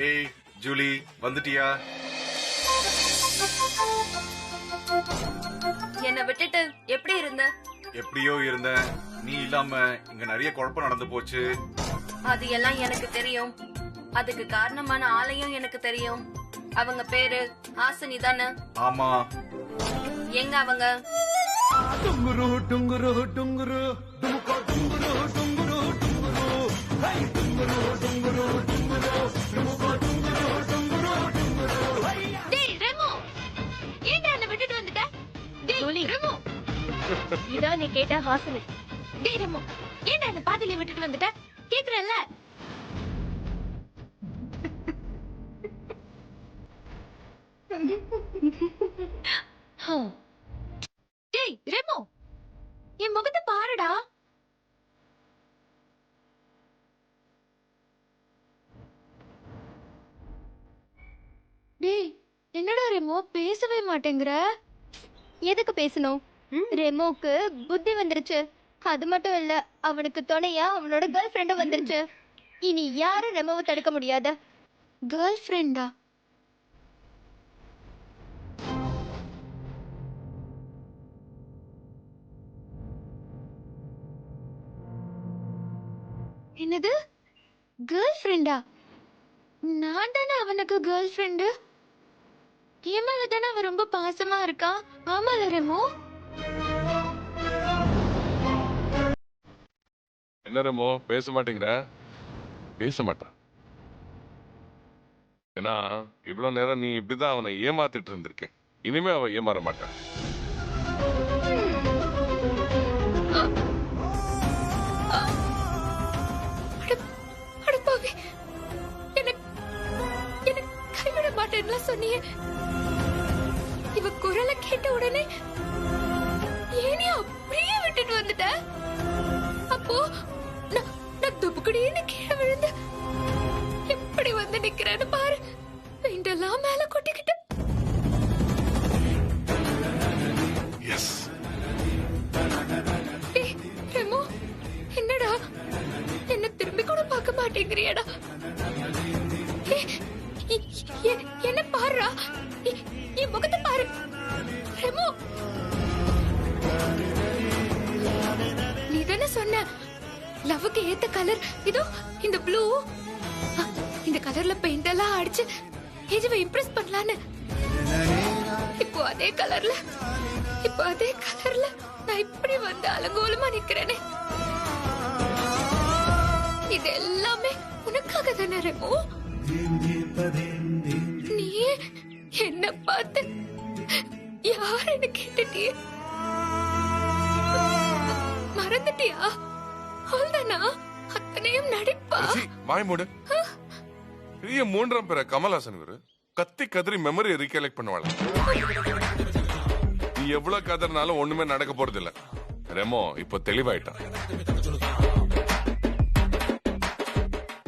ஏய் ஜூலி, வந்துட்டியா? என்ன விட்டுட்டு எப்படி இருந்த? எப்படியோ இருந்தேன். நீ இல்லாம இங்க நிறைய குழப்பம் நடந்து போச்சு. அது எல்லாம் எனக்கு தெரியும். அதுக்கு காரணமான ஆளையும் எனக்கு தெரியும். அவங்க பேரு ஹாசினி தானே? ஆமா. எங்க அவங்க? டுங்குரு டுங்குரு டுங்குரு டுமுகோ டுங்குரு டுங்குரு டுங்குரு ஹை டுங்குரு டுங்குரு டுங்குரு டுமுகோ டுங்குரு டுங்குரு டுங்குரு. டேய் ரெமோ, ஏன்டா என்ன விட்டுட்டு வந்துட்ட? டேய் ரெமோ, இதான் நீ கேட்ட ஹாசினி. டேய் ரெமோ, ஏன்டா என்ன பாதியில விட்டுட்டு வந்துட்ட? கேக்குறல்ல? டேய் ரெமோ, என் முகத்தை பாருடா. டேய் என்னடா ரெமோ பேசவே மாட்டேங்கிற? எதுக்கு பேசணும்? ரெமோக்கு புத்தி வந்துருச்சு. அது மட்டும் இல்ல, அவனுக்கு துணையா அவனோட கேர்ள் ஃப்ரெண்டும் வந்துருச்சு. இனி யாரும் ரெமோவை தடுக்க முடியாத. கேர்ள் ஃப்ரெண்டா? என்னது கேர்ள் ஃப்ரெண்டா? நான் தானே அவனுக்கு கேர்ள் ஃப்ரெண்டு. என் மேல தானே அவன் ரொம்ப பாசமா இருக்கான். ஆமால ரெமோ? என்ன ரமோ பேச மாட்டேங்கிற? பேச மாட்டான். ஏன்னா இவ்வளவு நேரம் நீ இப்படிதான் அவனை ஏமாத்திட்டு இருந்திருக்க. இனிமே அவன் ஏமாற மாட்டான். அடப்பாவி, என்ன கைவிட மாட்டேன்னு சொன்னியே. இவ குரலை கேட்ட உடனே ஏனே அப்படியே விட்டுட்டு வந்துட்ட? அப்போ நான் துப்புக்கடின்னு கீழே விழுந்து எப்படி வந்து நிக்கிறேன்னு பாரு. பெயிண்ட் எல்லாம் மேல கொட்டிக்கிட்டு. ரெமோ, என்னடா என்ன திரும்பி கூட பார்க்க மாட்டேங்கிறியடா? என்ன பாருடா, என் முகத்தை பாரு ரெமோ. நீ தானே சொன்ன லவ்வுக்கு ஏத்த கலர் இதோ இந்த ப்ளூ. இந்த கலர்ல பெயிண்ட் எல்லாம் அடிச்சு ஏஜவை இம்ப்ரெஸ் பண்ணலான்னு. இப்போ அதே கலர்ல நான் இப்படி வந்து அலங்கோலமா நிக்கிறேனே. இது எல்லாமே உனக்காக தானே ரெமோ? நீ என்ன பார்த்து யாருன்னு கேட்டுட்டியே, மறந்துட்டியா? அவ்வளவுதானா? அத்தனையும் நடிப்பா? வாய் மூடு. பெரிய மூன்றாம் பேர கமல்ஹாசன் இவரு கத்தி கதறி மெமரி ரீகலெக்ட் பண்ணுவாள். நீ எவ்வளவு கதறினாலும் ஒண்ணுமே நடக்க போறது இல்ல. ரெமோ இப்ப தெளிவாயிட்டான்.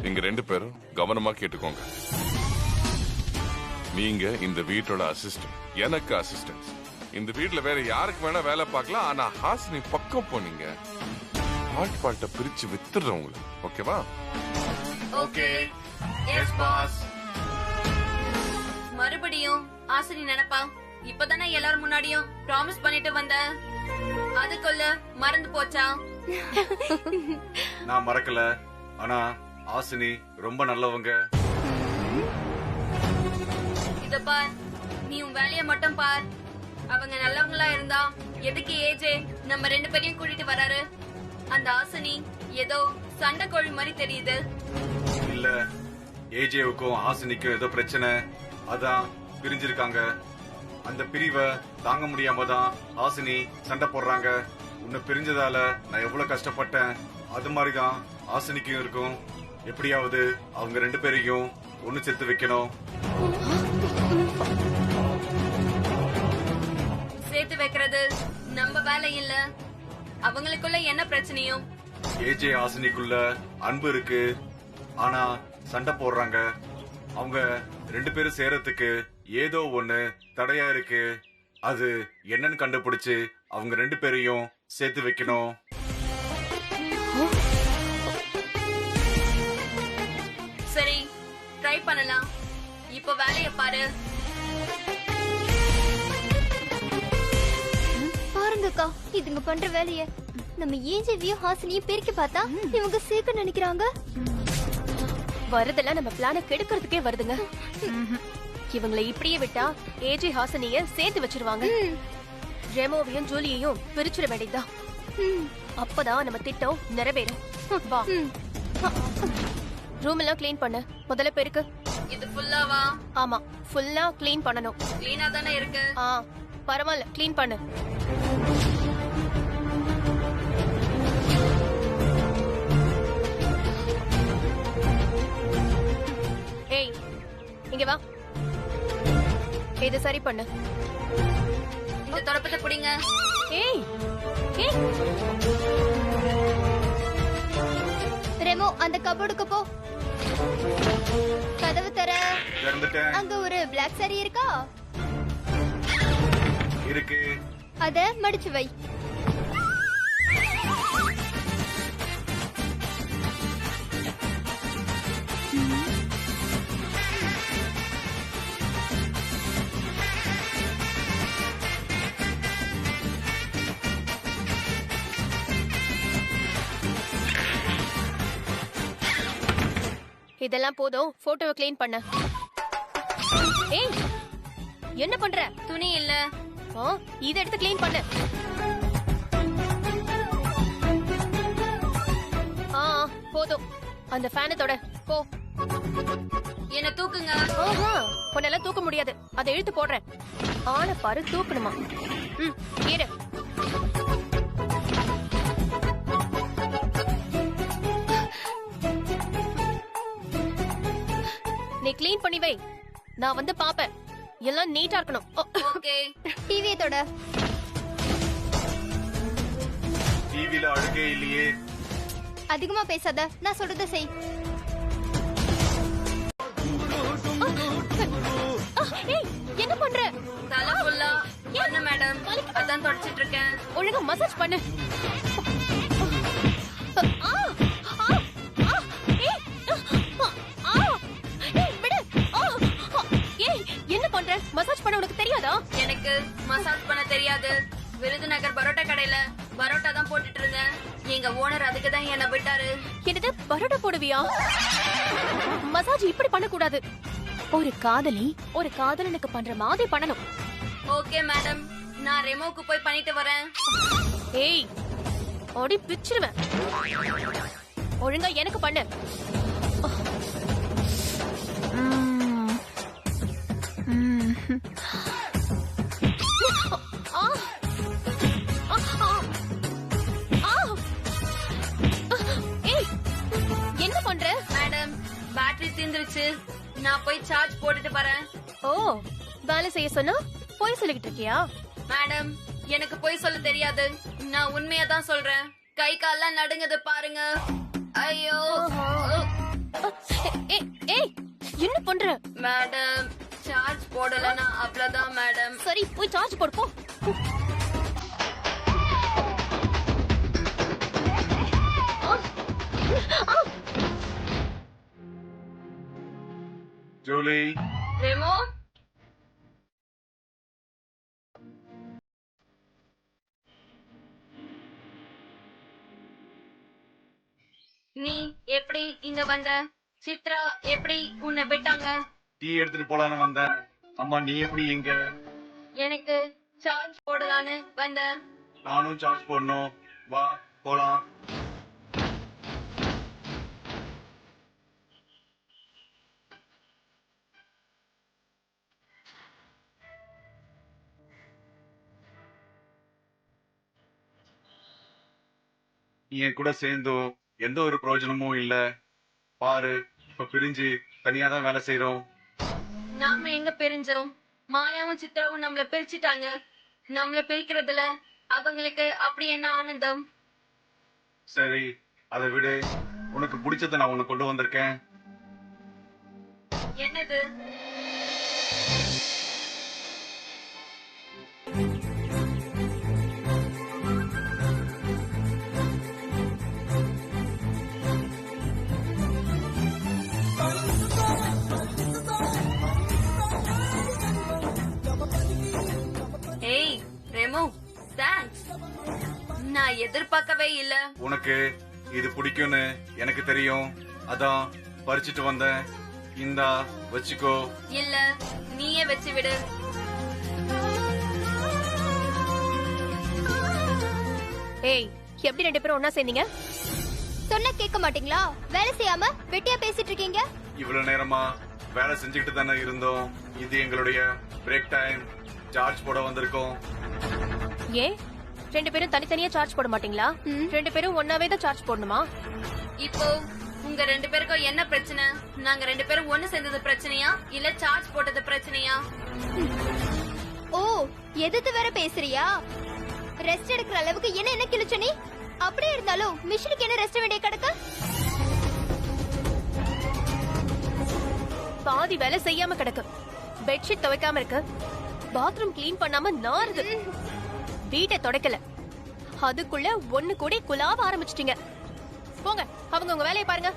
நீங்க ரெண்டு பேரும் கவனமா கேட்டுக்கோங்க. நீங்க இந்த வீட்டோட அசிஸ்டன்ட், எனக்கு அசிஸ்டன்ட். இந்த வீட்டுல வேற யாருக்கு வேணா வேலை பார்க்கலாம். ஆனா ஹாசினி பக்கம் போனீங்க பாட்ட பிரிச்சு வித்துடுறவங்க. ஓகேவா? ஓகே. Yes boss. மறுபடியும் ஹாசினி நினைப்பா. இப்பதானே எல்லாரும் முன்னாடியும் ப்ராமிஸ் பண்ணிட்டு வந்த, அதுக்குள்ள மறந்து போச்சா? நான் மறக்கல. ஆனா ஹாசினி ரொம்ப நல்லவங்க. இத பார், நீ உன் வேலைய மட்டும் பார். அவங்க நல்லவங்களா இருந்தா எதுக்கு ஏஜே நம்ம ரெண்டு பேரையும் கூட்டிட்டு வராரு? அந்த ஹாசினி ஏதோ சண்டை கோழி மாதிரி தெரியுது. இல்ல, ஏஜேவுக்கும் ஹாசினிக்கும் ஏதோ பிரச்சனை, அதான் பிரிஞ்சிருக்காங்க. அந்த பிரிவை தாங்க முடியாம தான் ஹாசினி சண்டை போடுறாங்க. உன்னை பிரிஞ்சதால நான் எவ்வளவு கஷ்டப்பட்டேன். அது மாதிரிதான் ஆசினிக்கும் இருக்கும். எப்படியாவது அவங்க 2 பேரையும் ஒண்ணு சேர்த்து வைக்கணும். சேர்த்து வைக்கிறது நம்ம வேலை இல்ல. அவங்களுக்குள்ள என்ன பிரச்சனையும்? ஏஜே ஆசினிக்குள்ள அன்பு இருக்கு, ஆனா சண்டை போடுறாங்க. அவங்க 2 பேரும் சேரத்துக்கு ஏதோ ஒண்ணு தடையா இருக்கு. அது என்னன்னு கண்டுபிடிச்சு அவங்க 2 பேரையும் சேர்த்து வைக்கணும். சரி, ட்ரை பண்ணலாம். இப்போ வேலைய பாரு. பாருங்கக்கா, இதுங்க பண்ற வேலைய. நம்ம ஏஜேவியும் ஹாசினியும் பிரிக்க பார்த்தா இவங்க சேர்க்க நினைக்கிறாங்க. வரதெல்லாம் நம்ம பிளான கெடுக்கிறதுக்கே வருதுங்க. இவங்களை இப்படியே விட்டா ஏஜி ஹாசனிய சேர்த்து வச்சிருவாங்க. ரெமோவையும் ஜூலியையும் பிரிச்சுட வேண்டியதுதான். அப்பதான் நம்ம திட்டம் நிறைவேறும். வா, ரூம் எல்லாம் கிளீன் பண்ணு. முதல்ல பெருக்கு. இது ஃபுல்லாவா? ஆமா, ஃபுல்லா கிளீன் பண்ணணும். கிளீனா தானே இருக்கு. பரவாயில்ல, கிளீன் பண்ணு. ஏய், இங்க வா. இத சரி பண்ணு. இந்த தொடப்பத்தை பிடிங்க. ஏய் ஏய், ரெமோ, அந்த கபோர்டுக்கு போ. கதவு தர. திறந்துட்டேன். அங்க ஒரு பிளாக் சாரி இருக்கா? இருக்கு. அத மடிச்சு வை. இதெல்லாம் போதும். போட்டோவை கிளீன் பண்ண. ஏய், என்ன பண்ற? துணி இல்ல. இத எடுத்து கிளீன் பண்ணு. போதும். அந்த ஃபேனை தொட. போ. என்ன தூக்குங்க. உன்னெல்லாம் தூக்க முடியாது. அதை இழுத்து போடுறேன். ஆளை பாரு, தூக்கணுமா? ஏறு. நீ கிளீன் பண்ணி வை. நான் வந்து பாப்பேன். எல்லாம் நீட்டா இருக்கணும். ஓகே. டிவியை தொட. டிவில அழுகே இல்லையே. அதிகமா பேசாத, நான் சொல்றத செய். ஏய், என்ன பண்ற? தலை ஃபுல்லா என்ன மேடம்? அதான் தொடச்சிட்டு இருக்கேன். ஒழுங்கா மசாஜ் பண்ணு. என்ன பண்ற? மசாஜ் பண்ண உனக்கு தெரியாதா? எனக்கு மசாஜ் பண்ண தெரியாது. விருதுநகர் பரோட்டா கடையில பரோட்டா தான் போட்டுட்டு இருந்தேன். எங்க ஓனர் அதுக்கு தான் என்ன விட்டாரு. என்னது, பரோட்டா போடுவியா? மசாஜ் இப்படி பண்ண கூடாது. ஒரு காதலி ஒரு காதலனுக்கு பண்ற மாதிரி பண்ணணும். ஓகே மேடம், நான் ரெமோக்கு போய் பண்ணிட்டு வரேன். ஏய், ஓடி பிச்சிருவேன். ஒழுங்கா எனக்கு பண்ணு. ஏய், என்ன பண்ற? மேடம், பேட்டரி தீந்துருச்சு. நான் போய் சார்ஜ் போட்டுட்டு வரேன். ஓ, வேலை செய்ய சொன்னா போய் சொல்லிக்கிட்டு இருக்கியா? மேடம், எனக்கு போய் சொல்ல தெரியாது. நான் உண்மையா தான் சொல்றேன். கை கால்லாம் நடுங்குது பாருங்க. ஐயோ. ஏய், என்ன பண்ற? மேடம், சார்ஜ் போடலனா அவ்வளவுதான் மேடம். சரி, போய் சார்ஜ் போடு. போ. ஜூலி. ரெமோ, நீ எப்படி இங்க வந்த? சித்ரா எப்படி உன்னை விட்டாங்க? டீ எடுத்துட்டு போலான்னு வந்தேன். அம்மா, நீ எப்படி இங்க? எனக்கு சார்ஜ் போடலான்னு வந்தேன். நானும் சார்ஜ் போடணும். வா போலாம். நீ என் கூட சேர்ந்தோ எந்த ஒரு பிரயோஜனமும் இல்ல. பாரு, இப்ப பிரிஞ்சு தனியா தான் வேலை செய்யறோம். நாம எங்க பிரிஞ்சோம்? மாயாவும் சித்ராவும் நம்மள பிரிச்சுட்டாங்க. நம்மள பிரிக்கிறதுல அவங்களுக்கு அப்படி என்ன ஆனந்தம்? சரி, அதை விடு. உனக்கு பிடிச்சத நான் உனக்கு கொண்டு வந்திருக்கேன். என்னது? ஏய் ரெமோ, தேங்க்ஸ். நான் எதிர்பார்க்கவே இல்ல. உனக்கு இது பிடிக்கும்னு எனக்கு தெரியும். அதான் பறிச்சிட்டு வந்தேன். இந்தா வச்சுக்கோ. இல்ல, நீயே வச்சு விடு. ஏய், எப்படி 2 பேரும் ஒன்னா சேர்ந்தீங்க? சொன்ன கேட்க மாட்டீங்களா? வேலை செய்யாம வெட்டியா பேசிட்டு இருக்கீங்க. இவ்வளவு நேரமா வேலை செஞ்சுக்கிட்டு தானே இருந்தோம். இது எங்களுடைய பிரேக் டைம். சார்ஜ் போட வந்திருக்கோம். ஏன் 2 பேரும் தனித்தனியா சார்ஜ் போட மாட்டீங்களா? 2 பேரும் ஒன்னாவே தான் சார்ஜ் போடணுமா? இப்போ உங்க 2 பேருக்கும் என்ன பிரச்சனை? நாங்க 2 பேரும் ஒண்ணு சேர்ந்தது பிரச்சனையா இல்ல சார்ஜ் போட்டது பிரச்சனையா? ஓ, எதிர்த்து வேற பேசுறியா? ரெஸ்ட் எடுக்கிற அளவுக்கு என்ன கிழிச்ச நீ? அப்படியே இருந்தாலும் மிஷினுக்கு என்ன ரெஸ்ட் வேண்டிய கிடக்கு? பாதி வேலை செய்யாம கிடக்கு. பெட்ஷீட் துவைக்காம இருக்கு. பாத்ரூம் கிளீன் பண்ணாம நாறுது. வீட்டை துடைக்கல. அதுக்குள்ள ஒண்ணு கூட குலாவ ஆரம்பிச்சிட்டீங்க. போங்க, அவங்க உங்க வேலையை பாருங்க.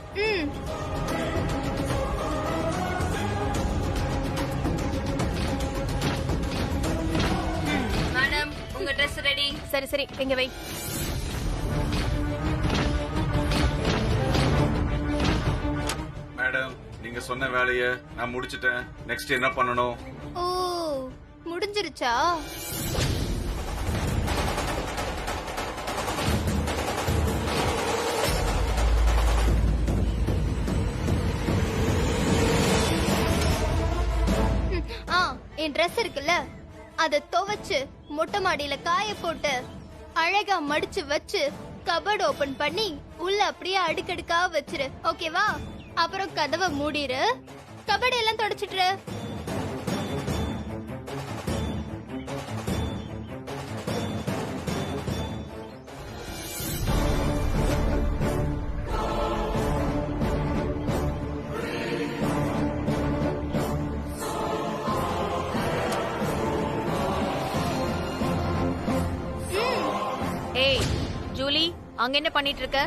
மேடம், உங்க Dress ரெடி. சரி சரி, எங்க வை. மேடம், நீங்க சொன்ன வேலைய நான் முடிச்சிட்டேன். நெக்ஸ்ட் என்ன பண்ணணும்? ஓ, முடிஞ்சிருச்சா? என் Dress இருக்குல்ல, அத துவைச்சு மொட்டை மாடியில காய போட்டு அழகா மடிச்சு வச்சு கபோர்ட் ஓபன் பண்ணி உள்ள அப்படியே அடுக்கடுக்கா வச்சிரு. ஓகேவா? அப்புறம் கதவை மூடிரு. கபோர்ட் எல்லாம் தொடச்சிட்டுரு. ஏய் ஜூலி, அங்க என்ன பண்ணிட்டு இருக்க?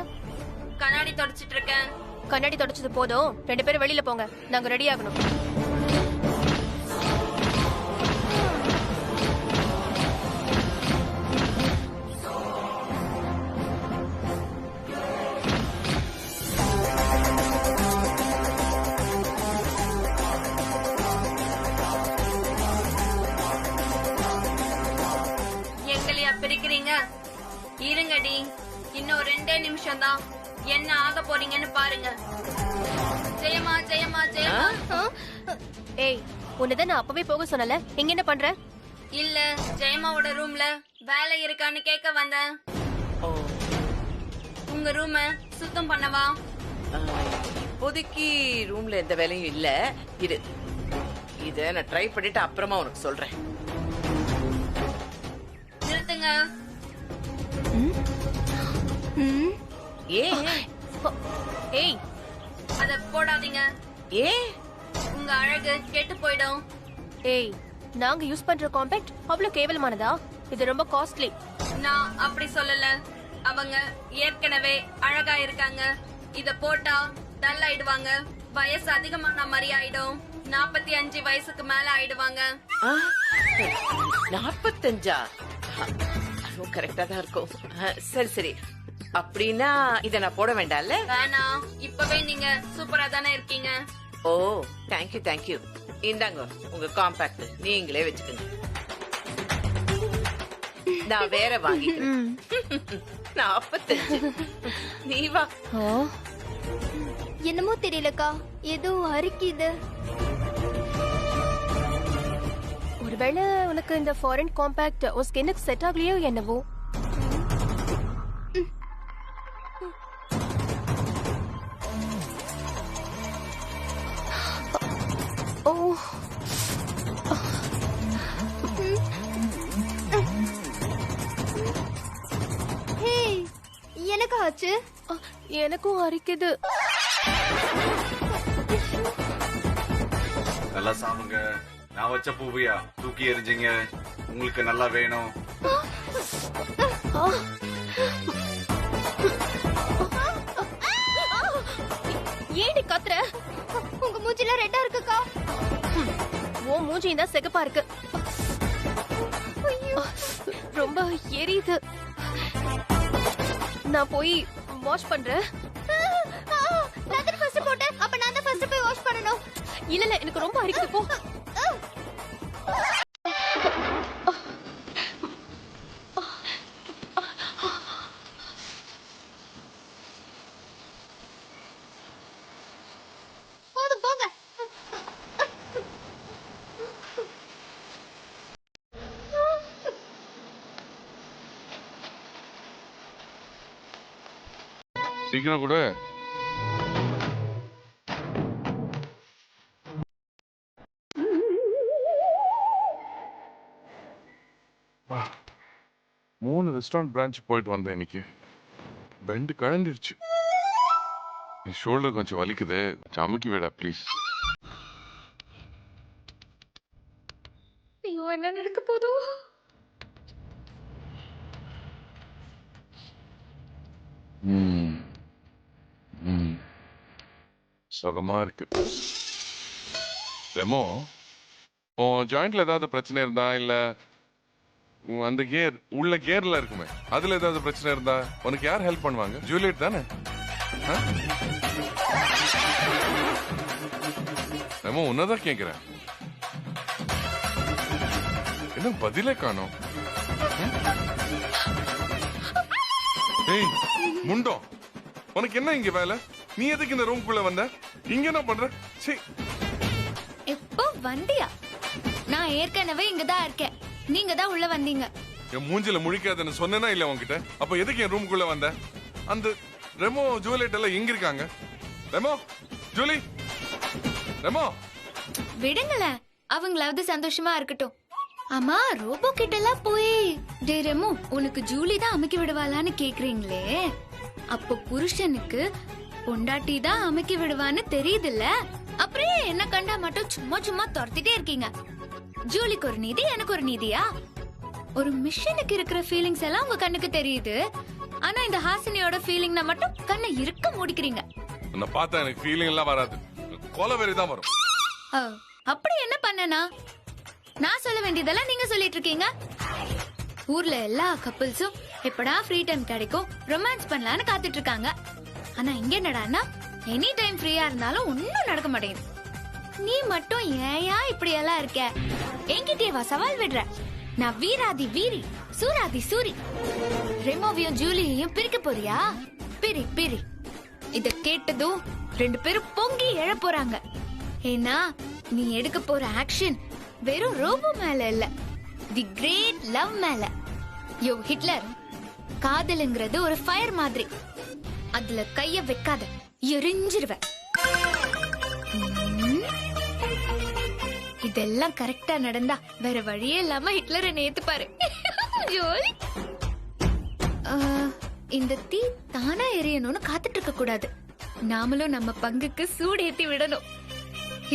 கண்ணாடி தொடச்சிட்டு இருக்கேன். கண்ணாடி தொடச்சது போதும், 2 பேரும் வெளியில போங்க. நாங்க ரெடி ஆகணும். எங்களையா பிரிக்கிறீங்க? இருங்கடி, இன்னும் 2 நிமிஷம் தான். என்ன ஆக போறீங்கன்னு பாருங்க. ஜெயமா ஜெயமா ஜெயமா. ஏய், உன்னதான் நான் அப்பவே போக சொன்னல. இங்க என்ன பண்ற? இல்ல, ஜெயமாவோட ரூம்ல வேலை இருக்கான்னு கேட்க வந்தேன். உங்க ரூம சுத்தம் பண்ணவா? இப்போதைக்கு ரூம்ல எந்த வேலையும் இல்ல. இத நான் ட்ரை பண்ணிட்டு அப்புறமா உனக்கு சொல்றேன். நிறுத்துங்க. ஏய், அத போடாதீங்க. உங்க அழகு கெட்டு போயிடும். ஏய், நாங்க யூஸ் பண்ற காம்பேக்ட் அவ்வளவு கேவலமானதா? இது ரொம்ப காஸ்ட்லி. நான் அப்படி சொல்லல. அவங்க ஏற்கனவே அழகா இருக்காங்க. இத போட்டா டல் ஆயிடுவாங்க. வயசு அதிகமான மாதிரி ஆயிடும். 45 வயசுக்கு மேல ஆயிடுவாங்க. 45? அதுவும் கரெக்டா தான் இருக்கும். சரி சரி, அப்படின்னா இத நான் போட வேண்டாம்ல? வேணாம், இப்பவே நீங்க சூப்பரா தானே இருக்கீங்க. ஓ, தேங்க்யூ தேங்க்யூ. இந்தாங்க உங்க காம்பாக்ட், நீங்களே வச்சுக்கோங்க. நான் வேற வாங்கிக்கிறேன். 45. நீ வா. என்னமோ தெரியலக்கா, ஏதோ அரிக்குது. ஒருவேளை உனக்கு இந்த ஃபாரின் காம்பேக்ட் உன் ஸ்கின்னுக்கு செட் ஆகலையோ என்னவோ. ஓ ஹே எனக்கு ஆச்சு. எனக்கும் அரிக்குது. நல்லா சாப்பிடுங்க. நான் வச்ச பூவையா தூக்கி எறிஞ்சிங்க. உங்களுக்கு நல்லா வேணும். ஏடி கத்துற? உங்க மூஞ்சில ரெட்டா இருக்குக்கா. உன் மூஞ்சி தான் சிகப்பா இருக்கு. ரொம்ப எரியுது. நான் போய் வாஷ் பண்றேன். நான் தான் ஃபர்ஸ்ட் போட்டேன். அப்ப நான் தான் ஃபர்ஸ்ட் போய் வாஷ் பண்ணனும். இல்ல எனக்கு ரொம்ப அரிக்குது. போ. போதும் போங்க. சீக்கிரம் கூட. மூணு ரெஸ்டாரண்ட் பிரான்ச் போயிட்டு வந்தேன் இன்னைக்கு. பெண்டு கழண்டிருச்சு. என் ஷோல்டர் கொஞ்சம் வலிக்குது. கொஞ்சம் அமுக்கி விடா ப்ளீஸ். ஐயோ, என்ன நடக்க போதோ? சுகமா இருக்கு. ரெமோ, உன் ஜாயிண்ட்ல ஏதாவது பிரச்சனை இருந்தா இல்ல அந்த கியர் உள்ள கியர்ல இருக்குமே அதுல ஏதாவது பிரச்சனை இருந்தா உனக்கு யார் ஹெல்ப் பண்ணுவாங்க? ஜூலியட் தானே? ரெமோ, உன்னதான் கேக்குறேன். என்ன பதிலே காணோம்? ஏய் முண்டோ, உனக்கு என்ன இங்க வேலை? நீ எதுக்கு இந்த ரூம்குள்ள வந்த? இங்க என்ன பண்ற? சீ. எப்போ வந்தியா? நான் ஏற்கனவே இங்கதான் இருக்கேன். நீங்க தான் உள்ள வந்தீங்க. என் மூஞ்சில முழிக்காதன்னு சொன்னேனா இல்ல உன்கிட்ட? அப்ப எதுக்கு என் ரூம்குள்ள வந்த? அந்த ரெமோ ஜூலியட் எல்லாம் எங்க இருக்காங்க? ரெமோ, ஜூலி, ரெமோ. விடுங்களேன், அவங்களாவது சந்தோஷமா இருக்கட்டும். ஆமா, ரோபோ கிட்ட எல்லாம் போய் டே ரெமோ, உனக்கு ஜூலி தான் அமுக்கி விடுவாளான்னு கேக்குறீங்களே, அப்போ புருஷனுக்கு பொண்டாட்டி தான் அமுக்கி விடுவான்னு தெரியுதுல்ல, அப்படியே என்ன கண்டா மட்டும் சும்மா சும்மா துரத்திட்டே இருக்கீங்க. ஜூலிக்கு ஒரு நீதி, எனக்கு ஒரு நீதியா? ஒரு மிஷினுக்கு இருக்கிற ஃபீலிங்ஸ் எல்லாம் உங்க கண்ணுக்கு தெரியுது, ஆனா இந்த ஹாசினியோட ஃபீலிங்னா மட்டும் கண்ணை இருக்க மூடிக்கிறீங்க. உன்னை பார்த்தா எனக்கு ஃபீலிங் எல்லாம் வராது, கொலவெறி தான் வரும். அப்படி என்ன பண்ணனா? நான் சொல்ல வேண்டியதெல்லாம் நீங்க சொல்லிட்டு இருக்கீங்க. ஊர்ல எல்லா கப்பிள்ஸும் எப்படா ஃப்ரீ டைம் கிடைக்கும் ரொமான்ஸ் பண்ணலான்னு காத்துட்டு இருக்காங்க. ஆனா இங்க என்னடான்னா எனி டைம் ஃப்ரீயா இருந்தாலும் ஒன்னும் நடக்க மாட்டேங்குது. நீ மட்டும் ஏயா இப்படி எல்லாம் இருக்க? என்கிட்டயே வா சவால் விடுற. நான் வீராதி வீரி, சூராதி சூரி. ரெமோவையும் ஜூலியையும் பிரிக்க போறியா? பிரி பிரி. இத கேட்டதும் ரெண்டு பேரும் பொங்கி எழ போறாங்க. ஏன்னா நீ எடுக்க போற ஆக்ஷன் வெறும் ரோபோ மேல இல்ல, தி கிரேட் லவ் மேல. யோ ஹிட்லர், காதலுங்கிறது ஒரு ஃபயர் மாதிரி. அதுல கைய வைக்காத, எரிஞ்சிருவ. இதெல்லாம் கரெக்டா நடந்தா வேற வழியே இல்லாம ஹிட்லரை நேத்துப்பாரு. ஜோலி. இந்த தீ தானா எரியணும்னு காத்துட்டு இருக்க கூடாது. நாமளும் நம்ம பங்குக்கு சூடு ஏத்தி விடணும்.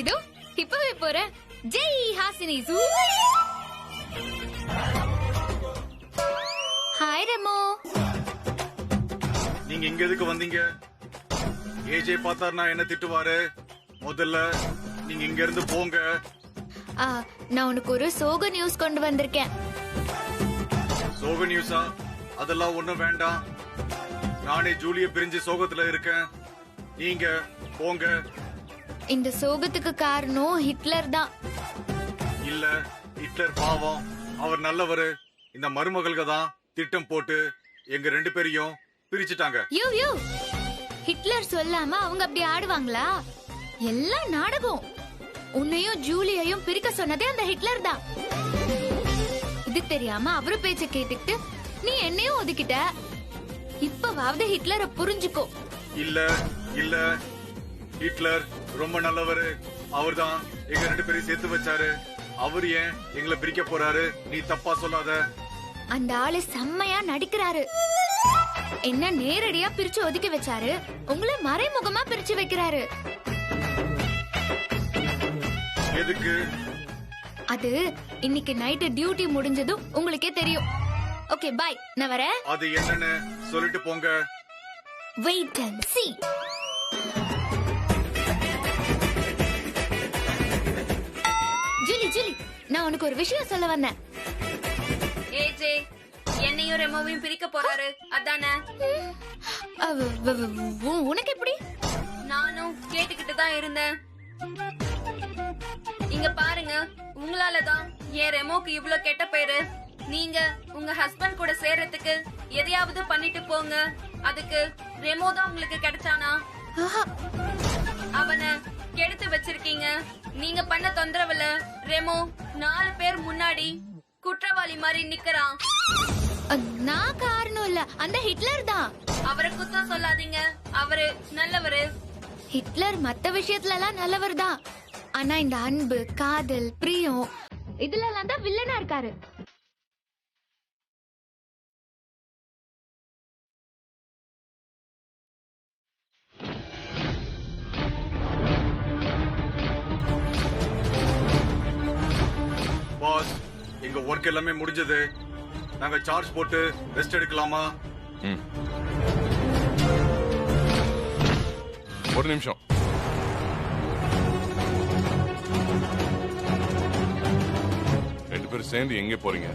இதோ இப்பவே போறேன். ஜெய் ஹாசினி. ஹாய் ரெமோ. நீங்க இங்க எதுக்கு வந்தீங்க? ஏஜே பார்த்தாருனா என்ன திட்டுவாரு? முதல்ல நீங்க இங்க இருந்து போங்க. நான் உனக்கு ஒரு சோக நியூஸ் கொண்டு வந்திருக்கேன். சோக நியூஸா? அதெல்லாம் ஒண்ணும் வேண்டாம். நானே ஜூலிய பிரிஞ்சு சோகத்துல இருக்கேன். நீங்க போங்க. இந்த சோகத்துக்கு காரணம் ஹிட்லர் தான். இல்ல, ஹிட்லர் பாவம், அவர் நல்லவரு. இந்த மருமகள்க தான் திட்டம் போட்டு எங்க ரெண்டு பேரையும் பிரிச்சுட்டாங்க. யூ யூ, ஹிட்லர் சொல்லாம அவங்க அப்படி ஆடுவாங்களா? எல்லாம் நாடகம். உன்னையும் ஜூலியையும் பிரிக்க சொன்னதே அந்த ஹிட்லர் தான். இது தெரியாம அவரு பேச்ச கேட்டுக்கிட்டு நீ என்னையும் ஒதுக்கிட்ட. இப்பவாவது ஹிட்லரை புரிஞ்சுக்கோ. இல்ல இல்ல, ஹிட்லர் ரொம்ப நல்லவரு. அவர்தான் எங்க 2 பேரையும் சேர்த்து வச்சாரு. அவர் ஏன் எங்களை பிரிக்க போறாரு? நீ தப்பா சொல்லாத. அந்த ஆளு செம்மையா நடிக்கிறாரு. என்ன நேரடியா பிரிச்சு ஒதுக்கி வச்சாரு, உங்களை மறைமுகமா பிரிச்சு வைக்கிறாரு. எதுக்கு? அது இன்னைக்கு நைட்டு டியூட்டி முடிஞ்சதும் உங்களுக்கே தெரியும். ஓகே பை, நான் வரேன். அது என்னன்னு சொல்லிட்டு போங்க. Wait and see. Julie Julie, நான் உனக்கு ஒரு விஷயம் சொல்ல வந்தேன். ஏஜே என்னையும் ரெமோவையும் பிரிக்க போறாரு அதானே? உனக்கு எப்படி? நானும் கேட்டுக்கிட்டு தான் இருந்தேன். இங்க பாருங்க, உங்களாலதான் என் ரெமோக்கு இவ்ளோ கெட்ட பேரு. நீங்க உங்க ஹஸ்பண்ட் கூட சேர்றதுக்கு எதையாவது பண்ணிட்டு போங்க. அதுக்கு ரெமோ தான் உங்களுக்கு கிடைச்சானா? அவனை கெடுத்து வச்சிருக்கீங்க. நீங்க பண்ண தொந்தரவுல ரெமோ 4 பேர் முன்னாடி குற்றவாளி மாதிரி நிக்கறான். நான் காரணம் இல்ல, அந்த ஹிட்லர் தான். அவரை குத்தம் சொல்லாதீங்க, அவரு நல்லவரு. ஹிட்லர் மத்த விஷயத்துல எல்லாம் நல்லவர் தான். ஆனா இந்த அன்பு, காதல், பிரியம் இதுல எல்லாம் தான் வில்லனா இருக்காரு. பாஸ், எங்க ஒர்க் எல்லாமே முடிஞ்சது. நாங்க சார்ஜ் போட்டு ரெஸ்ட் எடுக்கலாமா? ஒரு நிமிஷம். ரெண்டு பேரும் சேர்ந்து எங்க போறீங்க?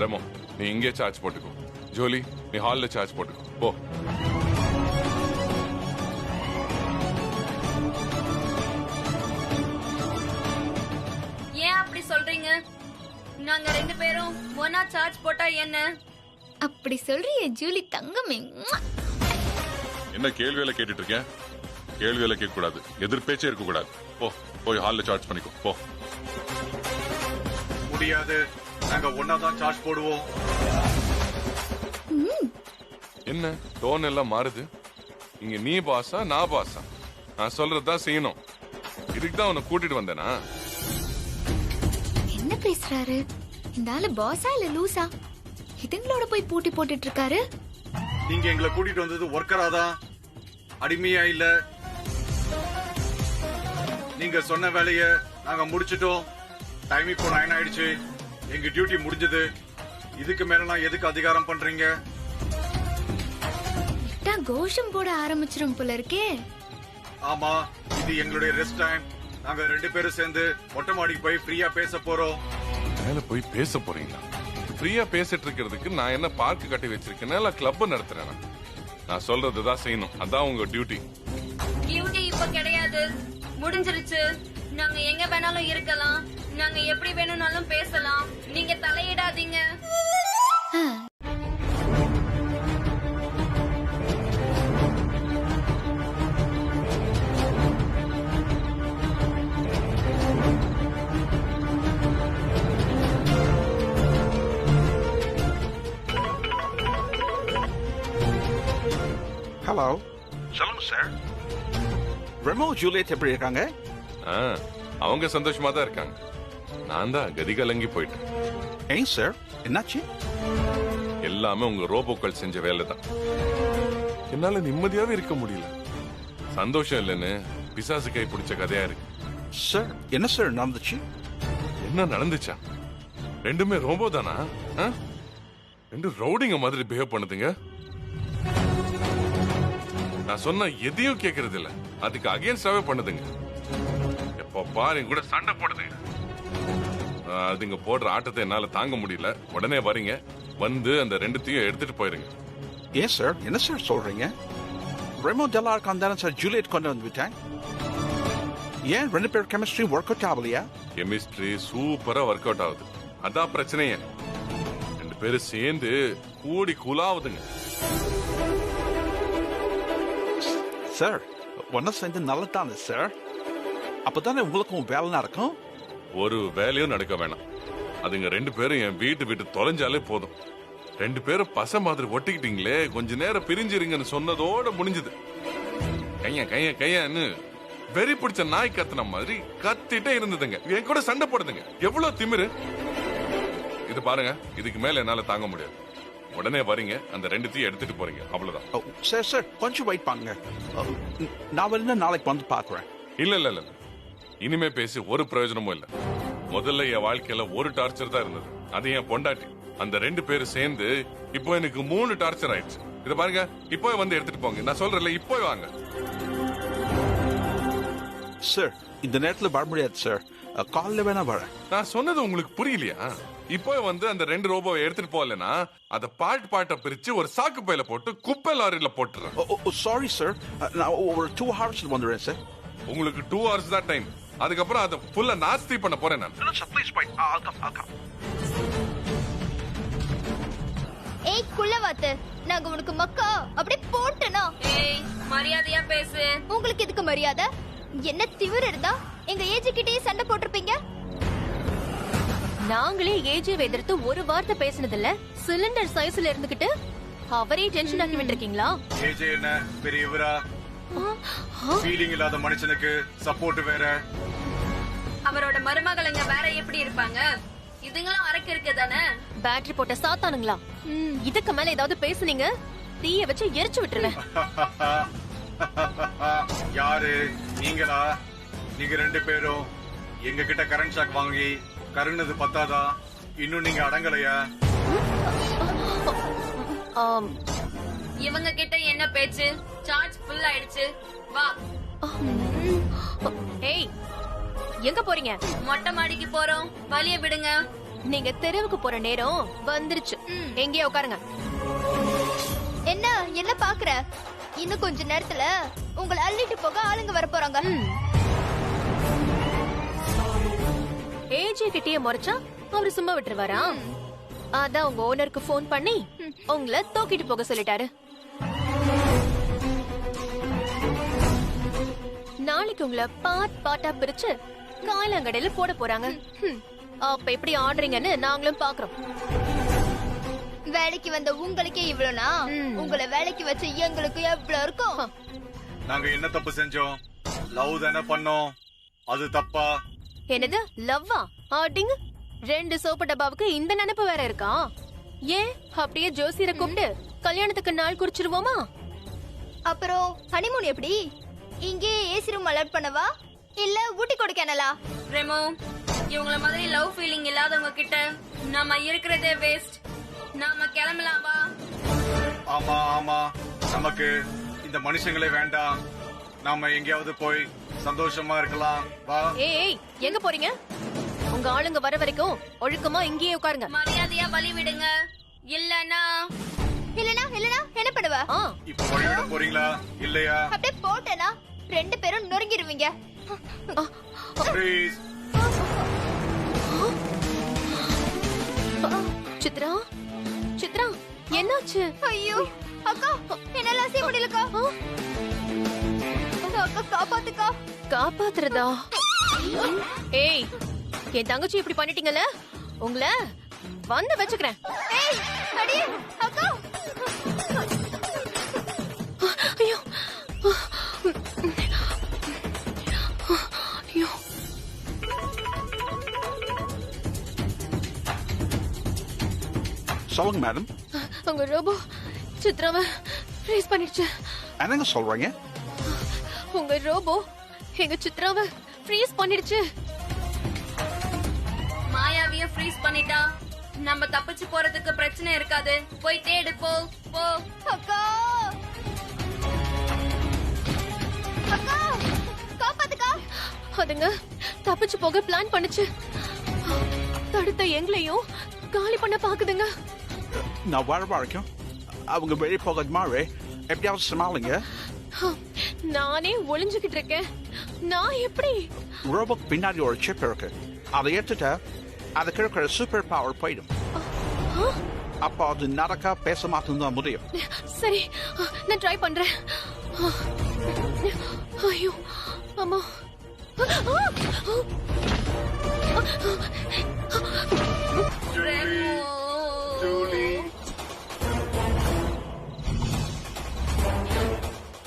ரெமோ, நீ இங்கே சார்ஜ் போட்டுக்கோ. ஜோலி, நீ ஹால்ல சார்ஜ் போட்டுக்கோ. போ. ஏன் அப்படி சொல்றீங்க? நாங்க 2 பேரும் ஒன்னா சார்ஜ் போட்டா என்ன? அப்படி சொல்றியே ஜூலி தங்கமே. என்ன கேள்வியில கேட்டுட்டு இருக்கேன்? கேள்வியில கேட்க கூடாது, எதிர்பேச்சே இருக்க கூடாது. போ, போய் ஹால்ல சார்ஜ் பண்ணிக்கோ. போ. முடியாது, நாங்க ஒன்னா தான் சார்ஜ் போடுவோம். என்ன டோன் எல்லாம் மாறுது? இங்க நீ பாஸா நான் பாஸா? நான் சொல்றதுதான் செய்யணும். இதுக்கு தான் உன்னை கூட்டிட்டு வந்தேனா? என்ன பேசுறாரு இந்த ஆளு? பாஸா இல்ல லூசா? இதுங்களோட போய் போட்டி போட்டுட்டு இருக்காரு. நீங்க எங்களை கூட்டிட்டு வந்தது ஒர்க்கராதான், அடிமையா இல்ல. நீங்க சொன்ன வேலைய நாங்க முடிச்சிட்டோம். டைம் இப்போ 9 ஆயிடுச்சு. எங்க டியூட்டி முடிஞ்சது. இதுக்கு மேல நான் எதுக்கு அதிகாரம் பண்றீங்க? கோஷம் போட ஆரம்பிச்சிரும் போல இருக்கே. ஆமா, இது எங்களுடைய ரெஸ்ட் டைம். நாங்க 2 பேரும் சேர்ந்து மொட்டை மாடிக்கு போய் ஃப்ரீயா பேச போறோம். மேல போய் பேச போறீங்களா? ஃப்ரீயா பேசிட்டு இருக்கிறதுக்கு நான் என்ன பார்க் கட்டி வச்சிருக்கேன், இல்ல கிளப் நடத்துறேன்? நான் சொல்றதுதான் செய்யணும். அதான் உங்க டியூட்டி. டியூட்டி இப்ப கிடையாது, முடிஞ்சிருச்சு. நாங்க எங்க வேணாலும் இருக்கலாம், நாங்க எப்படி வேணும்னாலும் பேசலாம். நீங்க தலையிடாதீங்க. ஹலோ, சொல்லுங்க சார். ரெமோ ஜூலியட் எப்படி இருக்காங்க? அவங்க சந்தோஷமா தான் இருக்காங்க. நான் தான் கதி கலங்கி போயிட்டேன். ஏன் சார், என்னாச்சு? எல்லாமே உங்க ரோபோக்கள் செஞ்ச வேலை தான். என்னால நிம்மதியாவே இருக்க முடியல. சந்தோஷம் இல்லைன்னு பிசாசு கை பிடிச்ச கதையா இருக்கு. சார், என்ன சார் நடந்துச்சு? என்ன நடந்துச்சா? ரெண்டுமே ரோபோ தானா? 2 ரவுடிங்க மாதிரி பிஹேவ் பண்ணுதுங்க. நான் சொன்ன எதையும் கேக்குறது இல்ல, அதுக்கு அகைன்ஸ்டாவே பண்ணுதுங்க. எப்ப பாரு கூட சண்டை போடுதுங்க. அதுங்க போடுற ஆட்டத்தை என்னால தாங்க முடியல. உடனே வரீங்க, வந்து அந்த 2த்தையும் எடுத்துட்டு போயிருங்க. ஏன் சார், என்ன சார் சொல்றீங்க? ரெமோ டல்லா இருக்கான் சார் ஜூலியட் கொண்டு வந்து விட்டேன். ஏன் 2 பேர் கெமிஸ்ட்ரி ஒர்க் அவுட் ஆகலையா? கெமிஸ்ட்ரி சூப்பரா ஒர்க் அவுட் ஆகுது. அதான் பிரச்சனையே. 2 பேரும் சேர்ந்து கூடி குலாவுதுங்க. சார், ஒன்ன சேர்ந்து நல்லதானே சார்? அப்பதானே உங்களுக்கும் வேலை நடக்கும். ஒரு வேலையும் நடக்க வேணாம். அதுங்க 2 பேரும் என் வீட்டு விட்டு தொலைஞ்சாலே போதும். ரெண்டு பேரும் பச மாதிரி ஒட்டிக்கிட்டீங்களே, கொஞ்ச நேரம் பிரிஞ்சிருங்கன்னு சொன்னதோட முடிஞ்சது. கையா கையா கையான்னு வெறி பிடிச்ச நாய் கத்துன மாதிரி கத்திட்டே இருந்ததுங்க. என் கூட சண்டை போடுதுங்க. எவ்வளவு திமிரு! இது பாருங்க, இதுக்கு மேல என்னால தாங்க முடியாது. உடனே வரீங்க, அந்த ரெண்டுத்தையும் எடுத்துட்டு போறீங்க, அவ்வளவுதான். ஓ, சார் சார் கொஞ்சம் வெயிட் பண்ணுங்க. நான் வந்து நாளைக்கு வந்து பார்க்குறேன். இல்ல இல்ல இல்ல, இனிமே பேசி ஒரு பிரயோஜனமும் இல்ல. முதல்ல என் வாழ்க்கையில ஒரு டார்ச்சர் தான் இருந்தது, அது என் பொண்டாட்டி. அந்த ரெண்டு பேரும் சேர்ந்து இப்போ எனக்கு 3 டார்ச்சர் ஆயிடுச்சு. இத பாருங்க, இப்போ வந்து எடுத்துட்டு போங்க. நான் சொல்றேன்ல, இப்போ வாங்க. சார் இந்த நேரத்தில் வர முடியாது சார், காலைல வேணா வரேன். நான் சொன்னது உங்களுக்கு புரியலையா? இப்போ வந்து அந்த 2 ரோபோவை எடுத்துட்டு போகலன்னா அதை பாட்டா பிரிச்சு ஒரு சாக்கு பையில போட்டு குப்பை லாரியில போட்டுறேன். சாரி சார், நான் ஒரு 2 hours வந்துடுறேன் சார். உங்களுக்கு 2 hours தான் டைம். அதுக்கப்புறம் அதை ஃபுல்லா நாஸ்தி பண்ண போறேன் நான். ஏய் குள்ளவாத்து, நாங்க உனக்கு மக்கா அப்படியே போட்டனா? ஏய், மரியாதையா பேசு. உங்களுக்கு எதுக்கு மரியாதை? என்ன திமிரு இருந்தா எங்க ஏஜி கிட்டயே சண்டை போட்டிருப்பீங்க. நாங்களே ஏஜே எதிர்த்து ஒரு வார்த்தை பேசினது இல்ல. சிலிண்டர் சைஸ்ல இருந்துகிட்டு அவரே டென்ஷன் ஆக்கி விட்டுருக்கீங்களா? ஏஜே என்ன பெரியவரா? ஃபீலிங் இல்லாத மனுஷனுக்கு சப்போர்ட் வேற. அவரோட மருமகளுங்க வேற எப்படி இருப்பாங்க? இதுங்களும் அரக்கு இருக்கு தானே. பேட்டரி போட்ட சாத்தானுங்களா? இதுக்கு மேல ஏதாவது பேசுனீங்க, தீய வச்சு எரிச்சு விட்டுருவேன். யாரு நீங்களா? நீங்க 2 பேரும் எங்க கிட்ட கரண்ட் ஷாக் வாங்கி கருணது பத்தாதா? இன்னும் நீங்க அடங்கலையா? இவங்க கிட்ட என்ன பேச்சு? சார்ஜ் ஃபுல் ஆயிடுச்சு. வா. ஏய், எங்க போறீங்க? மொட்டை மாடிக்கு போறோம், வழிய விடுங்க. நீங்க தெருவுக்கு போற நேரம் வந்துருச்சு. எங்கேயே உட்காருங்க. என்ன என்ன பாக்குற? இன்னும் கொஞ்ச நேரத்துல உங்களை அள்ளிட்டு போக ஆளுங்க வர போறாங்க. ஏஜே கிட்டே முறைச்சா அவரு சும்மா விட்டுருவாரா? அதான் உங்க ஓனருக்கு போன் பண்ணி உங்களை தூக்கிட்டு போக சொல்லிட்டாரு. நாளைக்கு உங்களை பாட்டா பிரிச்சு காயலாங்கடையில போட போறாங்க. அப்ப எப்படி ஆடுறீங்கன்னு நாங்களும் பாக்குறோம். வேலைக்கு வந்த உங்களுக்கே இவ்வளவுனா, உங்களை வேலைக்கு வச்ச எங்களுக்கு எவ்வளவு இருக்கும்? நாங்க என்ன தப்பு செஞ்சோம்? லவ் தானே பண்ணோம், அது தப்பா? என்னது லவ்வா? ஆட்டிங்க 2 சோப்பு டப்பாவுக்கு இந்த நினைப்பு வேற இருக்கா? ஏன் அப்படியே ஜோசியரை கூப்பிட்டு கல்யாணத்துக்கு நாள் குறிச்சிருவோமா? அப்புறம் ஹனிமூன் எப்படி? இங்கே ஏசி ரூம் அலர்ட் பண்ணவா இல்ல ஊட்டி கொடைக்கானலா? ரெமோ, இவங்கள மாதிரி லவ் ஃபீலிங் இல்லாதவங்க கிட்ட நாம இருக்கிறதே வேஸ்ட். நாம கிளம்பலாம் வா. ஆமா ஆமா, நமக்கு இந்த மனுஷங்களே வேண்டாம். நாம எங்கேயாவது போய் சந்தோஷமா இருக்கலாம் வா. ஏய், எங்க போறீங்க? உங்க ஆளுங்க வர வரைக்கும் ஒழுக்கமா இங்கேயே உட்காருங்க. மரியாதையா வழி விடுங்க. இல்லனா இல்லனா இல்லனா என்ன பண்ணுவ? இப்ப வழிவிட போறீங்களா இல்லையா? அப்படியே போட்டேனா 2 பேரும் நொறுங்கிடுவீங்க. ப்ளீஸ். சித்ரா, சித்ரா, என்னாச்சு? ஐயோ அக்கா, என்னால செய்ய முடியலக்கா. அக்கா காப்பாத்துக்கா. காப்பாத்துறதா? ஏய், என் தங்கச்சி இப்படி பண்ணிட்டீங்கல்ல, உங்களை வந்து வச்சுக்கிறேன். ஏய் அடி அக்கா. ஐயோ ஐயோ. சொல்லுங்க மேடம். உங்க ரோபோ சித்ராவை ஃப்ரீஸ் பண்ணிடுச்சு. என்னங்க சொல்றீங்க? உங்க ரோபோ எங்க சித்ராவை ஃப்ரீஸ் பண்ணிடுச்சு. மாயாவிய ஃப்ரீஸ் பண்ணிட்டா நம்ம தப்பிச்சு போறதுக்கு பிரச்சனை இருக்காது. போய் தேடு போ போ. அக்கா அக்கா காப்பாத்துக்கா. அதுங்க தப்பிச்சு போக பிளான் பண்ணுச்சு. தடுத்த எங்களையும் காலி பண்ண பாக்குதுங்க. நான் வர வரைக்கும் அவங்க வெளியே போகாத மாதிரி எப்படியாவது சமாளிங்க. நானே ஒளிஞ்சுக்கிட்டு இருக்கேன். நான் எப்படி? ரோபோக்கு பின்னாடி ஒரு சிப் இருக்கு, அதை எடுத்துட்டா அதுக்கு இருக்கிற சூப்பர் பவர் போயிடும். அப்போ அது நடக்க பேச மாட்டேன் முடியும். சரி, நான் ட்ரை பண்றேன். ஐயோ அம்மா. ஜூலி,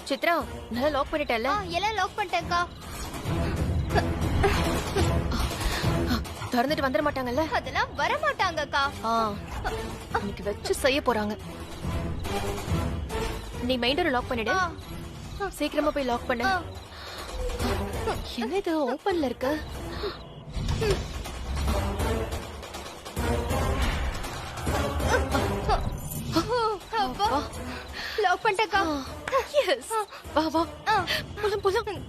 சித்ரா நல்லா லாக் பண்ணிட்டல. எல்லாம் லாக் பண்ணிட்டேன்க்கா. திறந்துட்டு வந்துட மாட்டாங்கல்ல? அதெல்லாம் வர மாட்டாங்கக்கா. இன்னைக்கு வச்சு செய்ய போறாங்க. நீ மெயின் டோர் லாக் பண்ணிடு. சீக்கிரமா போய் லாக் பண்ணு. என்ன இது ஓபன்ல இருக்கு? லாக் பண்ணிட்டேன்க்கா. எஸ். வா வா. போலாம் போலாம்.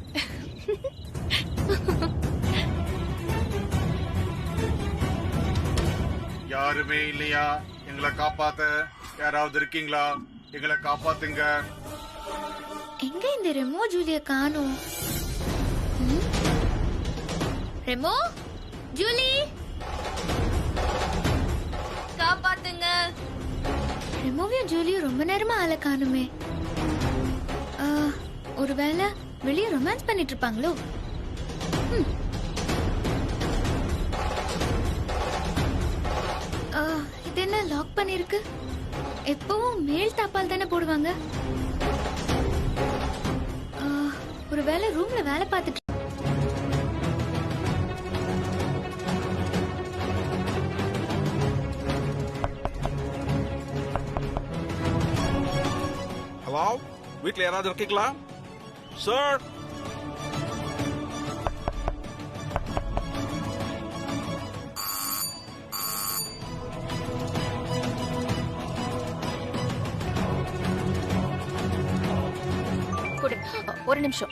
யாருமே இல்லையா? எங்களை காப்பாத்த யாராவது இருக்கீங்களா? எங்களை காப்பாத்துங்க. எங்க இந்த ரெமோ ஜூலிய காணோம்? ரெமோ ஜூலி காப்பாத்துங்க. ரெமோவையும் ஜூலியும் ரொம்ப நேரமா ஆளை காணுமே. ஒருவேளை வெளியே ரொமான்ஸ் பண்ணிட்டு இருப்பாங்களோ? இது என்ன லாக் பண்ணிருக்கு? எப்பவும் மேல் தாப்பால் தானே போடுவாங்க. ஒருவேளை ரூம்ல வேலை பார்த்துட்டு ஹலோ, வீட்ல யாராவது இருக்கீங்களா சார்? ஒரு நிமிஷம்.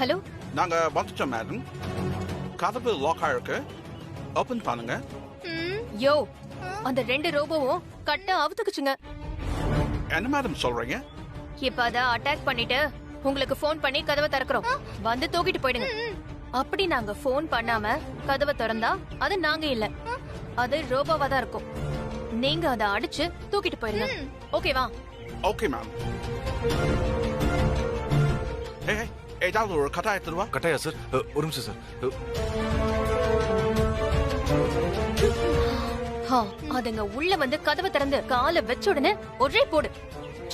ஹலோ, நாங்க வந்துட்டோம் மேடம். கதவு லாக் ஆயிருக்கு. ஓபன் பண்ணுங்க. யோ, அந்த 2 ரோபோவும் கட்ட அவுத்துக்குச்சுங்க. என்ன மேடம் சொல்றீங்க? இப்ப அத அட்டாக் பண்ணிட்டு உங்களுக்கு போன் பண்ணி கதவை திறக்கிறோம். வந்து தூக்கிட்டு போயிடுங்க. அப்படி நாங்க போன் பண்ணாம கதவை திறந்தா அது நாங்க இல்ல, அது ரோபோவா தான் இருக்கும். நீங்க அத அடிச்சு தூக்கிட்டு போயிருங்க. ஓகேவா? Okay ma'am. ஏதாவது ஒரு கட்டாய தருவா? கட்டாயா சார்? ஒரு நிமிஷம் சார். அதுங்க உள்ள வந்து கதவை திறந்து காலை வச்ச உடனே ஒரே போடு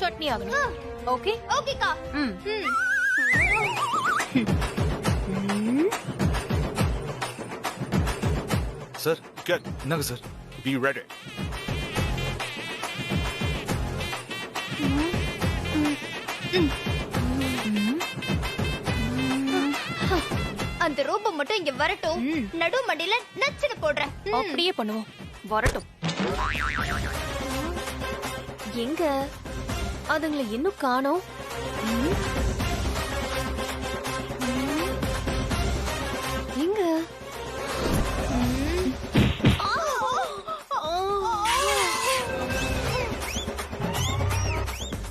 சட்னி ஆகணும். ஓகே? ஓகேக்கா. Sir Good. என்னங்க சார்? Be ready. அந்த ரோபோ மட்டும் இங்க வரட்டும். நடு மண்டியில நச்சுன்னு போடுறேன். அப்படியே பண்ணுவோம். வரட்டும். எங்க அதுங்களை இன்னும் காணோம்? எங்க?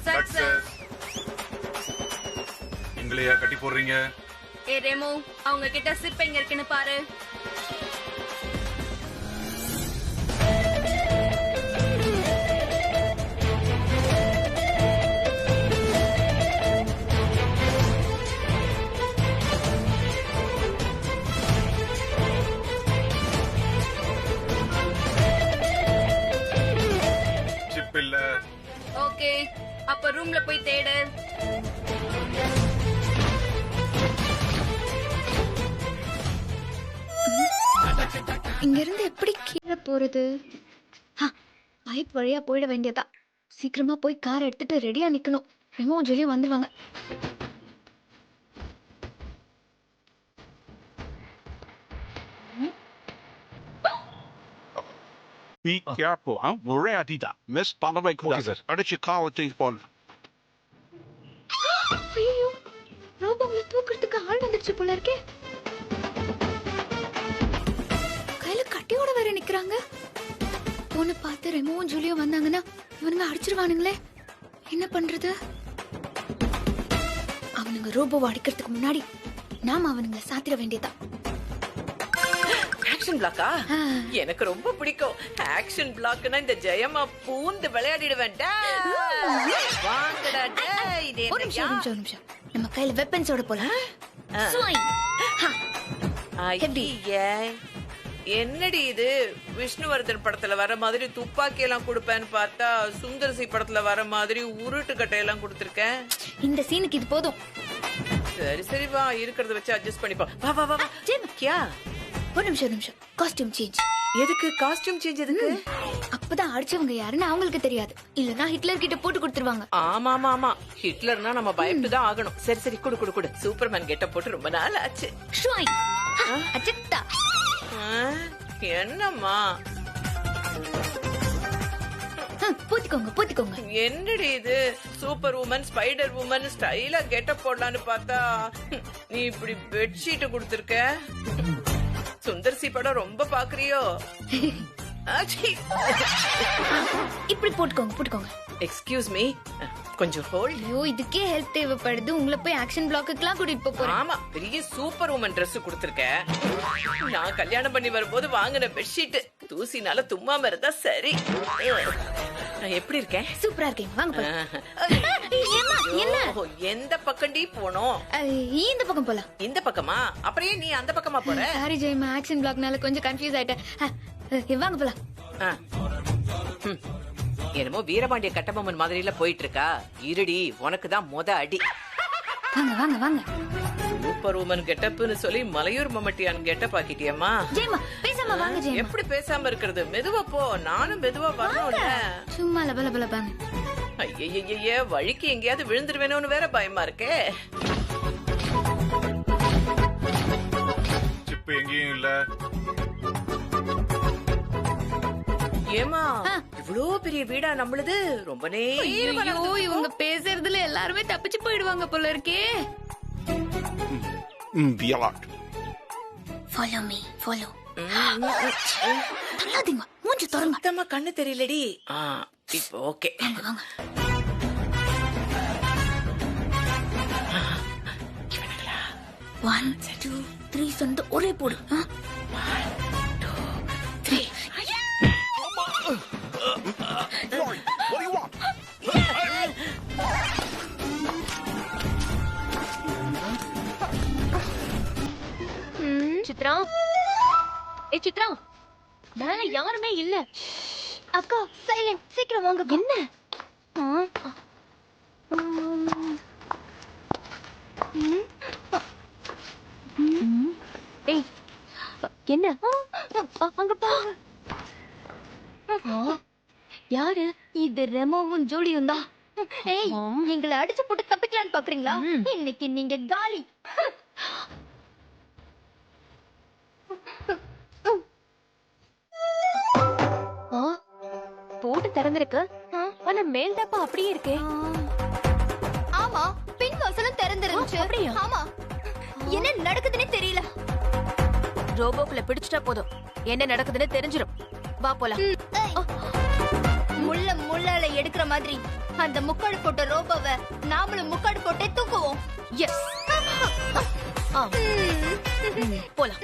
சக்சஸ். எங்களையா கட்டி போடுறீங்க? ஏ ரெமோ, அவங்க கிட்ட சிப் எங்க இருக்குன்னு பாரு. சிப் இல்ல. ஓகே, அப்ப ரூம்ல போய் தேடு. இங்க இருந்து எப்படி கீழே போறது? பைப் வழியா போயிட வேண்டியதா. சீக்கிரமா போய் கார் எடுத்துட்டு ரெடியா நிக்கணும். ரெமோ ஜூலியும் வந்துருவாங்க. Be careful, huh? ஒரே அடிதா. மிஸ் பண்ணவே கூடாது. அடிச்சு காலை தூக்கி போடணும். ஐயோ, ரோபோவை தூக்குறதுக்கு ஆள் வந்துடுச்சு போல இருக்கே. கையில கட்டியோட வேற நிக்கிறாங்க. பொண்ணு பார்த்து ரெமோவும் ஜூலியும் வந்தாங்கன்னா இவனுங்க அடிச்சிருவானுங்களே. என்ன பண்றது? அவனுங்க ரோபோவை அடிக்கிறதுக்கு முன்னாடி நாம அவனுங்க சாத்திர வேண்டியதா. ஆக்ஷன் பிளாக்கா? எனக்கு ரொம்ப பிடிக்கும். ஆக்ஷன் பிளாக்னா இந்த ஜெயமா பூந்து விளையாடிடுவேன். வாங்கடா டேய். இது ஒரு நிமிஷம், ஒரு நிமிஷம். நம்ம கையில வெப்பன்ஸோட போலாம். ஐயே, என்னடி இது விஷ்ணுவர்தன் படத்துல வர மாதிரி துப்பாக்கி எல்லாம் கொடுப்பேன்னு பார்த்தா சுந்தர்சி படத்துல வர மாதிரி உருட்டு கட்டையெல்லாம் கொடுத்திருக்கேன். இந்த சீனுக்கு இது போதும். சரி சரி வா, இருக்கிறத வச்சு அட்ஜஸ்ட் பண்ணிப்போம். வா வா வா. கியா ஒரு நிமிஷம். Costume change. எதுக்கு காஸ்டியூம் சேஞ்ச்? எதுக்கு? அப்பதான் அடிச்சவங்க யாருன்னு அவங்களுக்கு தெரியாது. இல்லனா ஹிட்லர் கிட்ட போட்டு கொடுத்துருவாங்க. ஆமா ஆமா ஆமா, ஹிட்லர்னா நம்ம பயப்பட்டு தான் ஆகணும். சரி சரி, குடு குடு குடு. சூப்பர்மேன் கெட்ட போட்டு ரொம்ப நாள் ஆச்சு. ஷ்வாய். அச்சட்டா. என்னம்மா போத்திக்கோங்க. என்னடி இது சூப்பர் உமன் ஸ்பைடர் உமன் ஸ்டைலா கெட்ட போடலான்னு பார்த்தா நீ இப்படி பெட்ஷீட் கொடுத்திருக்க. சுந்தர்சி படம் ரொம்ப பாக்குறியோ? இப்படி போட்டுக்கோங்க. எக்ஸ்கியூஸ் மீ, கொஞ்சம் ஹோல்ட். ஐயோ, இதுக்கே ஹெல்ப் தேவைப்படுது. உங்களை போய் ஆக்ஷன் பிளாக்குக்குலாம் கூட்டிட்டு போறேன். ஆமா, பெரிய சூப்பர் உமன் Dress கொடுத்திருக்க. நான் கல்யாணம் பண்ணி வரும்போது வாங்கின பெட்ஷீட் தூசினால தும்மாம இருந்தா சரி. நான் எப்படி இருக்கேன்? சூப்பரா இருக்கேன். வாங்க போலாம். என்ன? எந்த பக்கம்டி போனோம்? இந்த பக்கம் போலாம். இந்த பக்கமா? அப்புறம் ஏன் நீ அந்த பக்கமா போற? சாரி ஜெயமா, ஆக்ஷன் பிளாக்னால கொஞ்சம் கன்ஃபியூஸ் ஆயிட்டேன். வாங்க போலாம். என்னமோ வீரபாண்டிய கட்டபொம்மன் மாதிரில போயிட்டு இருக்கா. இருடி, உனக்கு தான் மொத அடி. வாங்க. சூப்பர் உமன் கெட்டப்னு சொல்லி மலையூர் மம்மட்டியான் கெட்டப் ஆக்கிட்டியம்மா. ஜெயமா, பேசாம வாங்க ஜெயமா. எப்படி பேசாம இருக்கிறது? மெதுவா போ, நானும் மெதுவா வரணும்ல. சும்மா லபலபலபாங்க. ஐயய்யய்ய, வழிக்கு எங்கேயாவது விழுந்துருவேணும்னு வேற பயமா இருக்கே. சிப்பு எங்கேயும் இல்ல. ஏமா இவ்ளோ பெரிய வீடா நம்மளுது? ரொம்ப நேரம் இவங்க பேசுறதுல எல்லாருமே தப்பிச்சு போயிடுவாங்க போல இருக்கே. Violent. Follow me. தள்ளாதீங்க, மூஞ்சி தொடங்க. சுத்தமா கண்ணு தெரியலடி. இப்போ ஓகே. வாங்க. 1 2 3 சொந்த ஒரே போடு. 1 2 3. What do you want? Chitra, Chitra, மேல யாருமே இல்ல. அக்கா சைலண்ட், சீக்கிரம் வாங்க. என்ன? ஏய், என்ன? அங்க பாருங்க. யாரு? இது ரெமோவும் ஜூலியும் தான். ஏய், எங்களை அடிச்சு போட்டு தப்பிக்கலான்னு பாக்குறீங்களா? இன்னைக்கு நீங்க காலி. போட்டு திறந்திருக்கு. ஆனா மேல் டப்பா அப்படியே இருக்கே. ஆமா, பின் வாசலும் திறந்திருந்துச்சு. அப்படியா? ஆமா, என்ன நடக்குதுன்னே தெரியல. ரோபோக்குள்ள பிடிச்சிட்டா போதும், என்ன நடக்குதுன்னு தெரிஞ்சிடும். வா போலாம். முள்ளால எடுக்கிற மாதிரி அந்த முக்காடு போட்ட ரோபோவை நாமளும் முக்காடு போட்டே தூக்குவோம். எஸ், போலாம்.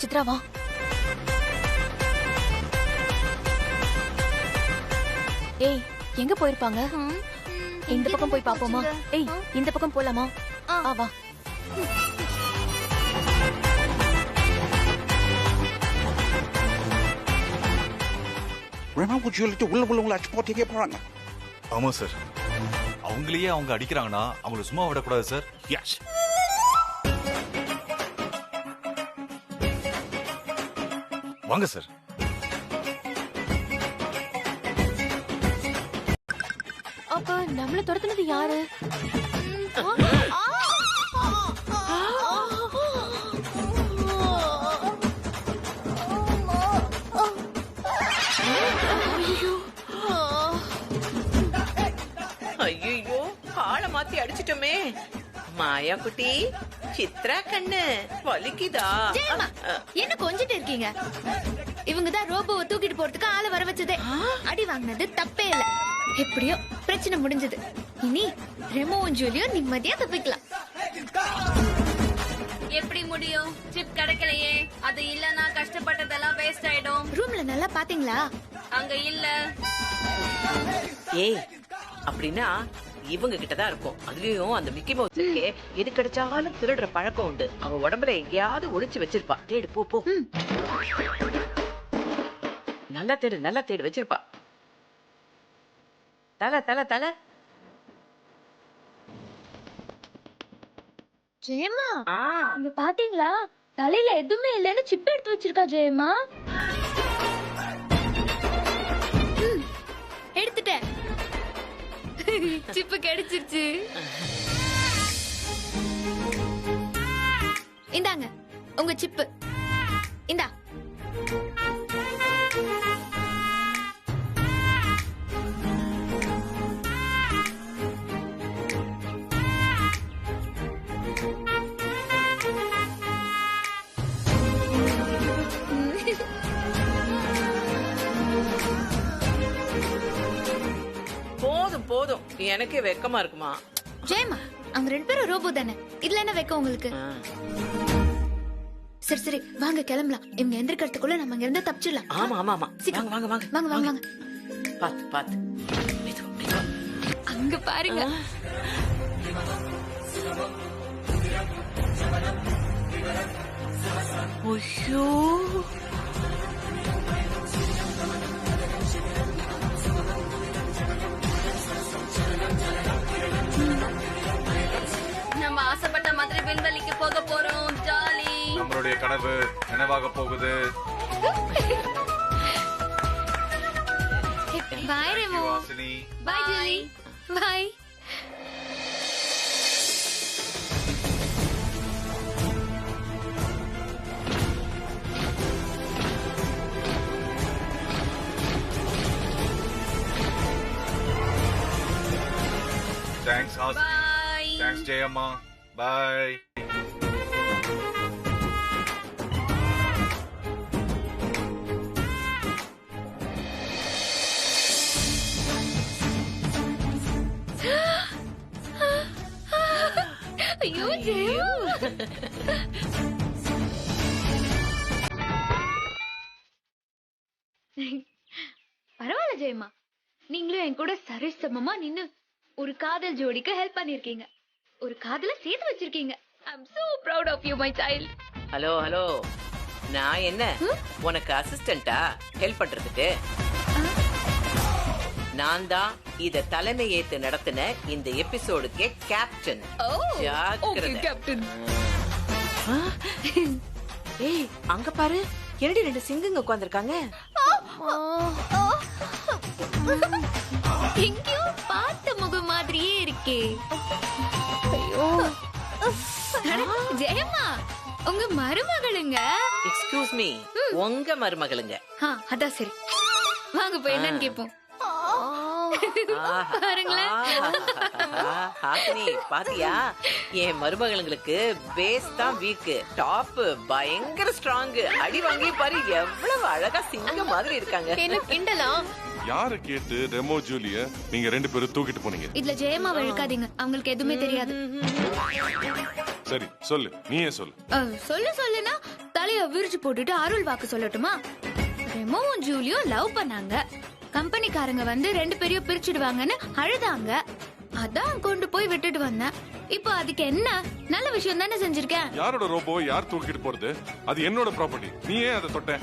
சித்ரா வா. ஏய், எங்க போயிருப்பாங்க? இந்த பக்கம் போய் பாப்போமா? ஏய், இந்த பக்கம் போலாமா? வா. Remo would you like to உள்ள அடிச்சு போட்டே போறாங்க. ஆமா சார், அவங்களையே அவங்க அடிக்கிறாங்கன்னா அவங்கள சும்மா விடக்கூடாது சார். Yes. வாங்க சார். அப்ப நம்மள துரத்துனது யாரு? ஐயோ, காலை மாத்தி அடிச்சிட்டோமே. மாயா குட்டி, சித்ரா கண்ணு வலிக்குதா? என்ன கொஞ்சிட்டு இருக்கீங்க? இவங்க தான் ரோபோவை தூக்கிட்டு போறதுக்கு ஆளை வர வச்சதே. அடி வாங்கினது தப்பே இல்ல. எப்படியோ பிரச்சனை முடிஞ்சது. இனி ரெமோவும் ஜூலியும் நிம்மதியா தப்பிக்கலாம். எப்படி முடியும்? சிப் கிடைக்கலையே. அது இல்லனா கஷ்டப்பட்டதெல்லாம் வேஸ்ட் ஆயிடும். ரூம்ல நல்லா பாத்தீங்களா? அங்க இல்ல. ஏய், அப்படின்னா இவங்க கிட்டதான் இருக்கும். அதுலயும் அந்த மிக்கி மவுஸ் இருக்கே, எது கிடைச்சாலும் திருடுற பழக்கம் உண்டு. அவ உடம்புல எங்கேயாவது ஒளிச்சு வச்சிருப்பா. தேடு, போ போ. நல்லா தேடு வச்சிருப்பா. தலை ஜெயம்மா, அங்க பாத்தீங்களா? தலையில எதுவுமே இல்லைன்னு சிப் எடுத்து வச்சிருக்கா ஜெயம்மா. எடுத்துட்டேன். சிப்பு கிடைச்சிருச்சு. இந்தாங்க உங்க சிப்பு. இந்தா. போதும் எனக்கே வெக்கமா இருக்குமா. ஜெயம்மா, அவங்க 2 பேரும் ரோபோ தானே, இதுல என்ன வைக்க உங்களுக்கு? சரி வாங்க கிளம்பலாம். இவங்க எந்திரிக்கிறதுக்குள்ள நம்ம இங்க இருந்து தப்பிச்சிடலாம். ஆமா சீக்கிரம் வாங்க. பாத்து அங்க பாருங்க. ஐயோ, நம்ம ஆசைப்பட்ட மாதிரி விண்வெளிக்கு போக போறோம். ஜாலி. நம்மளுடைய கனவு நினைவாக போகுது. பாய் ரெமோ. வாசினி. பாய் ஜூலி. பாய். தேங்க்ஸ் ஹாசினி. பாய். தேங்க்ஸ் ஜெயம்மா. பாய். ஐயோ ஜெயம். பரவாயில்ல ஜெயம்மா, நீங்களும் என் கூட சரிசமமா நின்னு ஒரு காதல் ஜோடிக்கு ஹெல்ப் பண்ணிருக்கீங்க. ஒரு காதல சேர்த்து வச்சிருக்கீங்க. I am so proud of you my child. Hello, நான் என்ன உனக்கு அசிஸ்டண்டா ஹெல்ப் பண்றதுக்கு? நான் தான் இத தலைமை ஏத்து நடத்தின இந்த எபிசோடுக்கு கேப்டன். Okay captain. ஏய், அங்க பாரு, என்னடி 2 சிங்கங்க உட்கார்ந்திருக்காங்க. எங்கேயோ பார்த்த முகம் மாதிரியே இருக்கே. ஐயோ ஜெயம்மா, உங்க மருமகளுங்க. எக்ஸ்கியூஸ் மீ, உங்க மருமகளுங்க. அதான் சரி, வாங்க போய் என்னன்னு கேப்போம். பாருங்களேன். ஹாசினி பாத்தியா, என் மருமகளுங்களுக்கு பேஸ் தான் வீக், டாப் பயங்கர ஸ்ட்ராங். அடி வாங்கி பாரு, எவ்வளவு அழகா சிங்க மாதிரி இருக்காங்க. என்ன கிண்டலாம்? யாரு கேட்டு ரெமோ ஜூலிய நீங்க 2 பேரும் தூக்கிட்டு போனீங்க? இதுல ஜெயம்மா வழுக்காதீங்க, அவங்களுக்கு எதுவுமே தெரியாது. சரி சொல்லு, நீயே சொல்லு. சொல்லுனா தலைய விரிச்சு போட்டுட்டு அருள் வாக்கு சொல்லட்டுமா? ரெமோவும் ஜூலியும் லவ் பண்ணாங்க. கம்பெனிக்காரங்க வந்து 2 பேரையும் பிரிச்சுடுவாங்கன்னு அழுதாங்க. அதான் கொண்டு போய் விட்டுட்டு வந்தேன். இப்போ அதுக்கு என்ன? நல்ல விஷயம் தானே செஞ்சிருக்கேன். யாரோட ரோபோ யார் தூக்கிட்டு போறது? அது என்னோட ப்ராப்பர்ட்டி, நீ ஏன் அதை தொட்ட?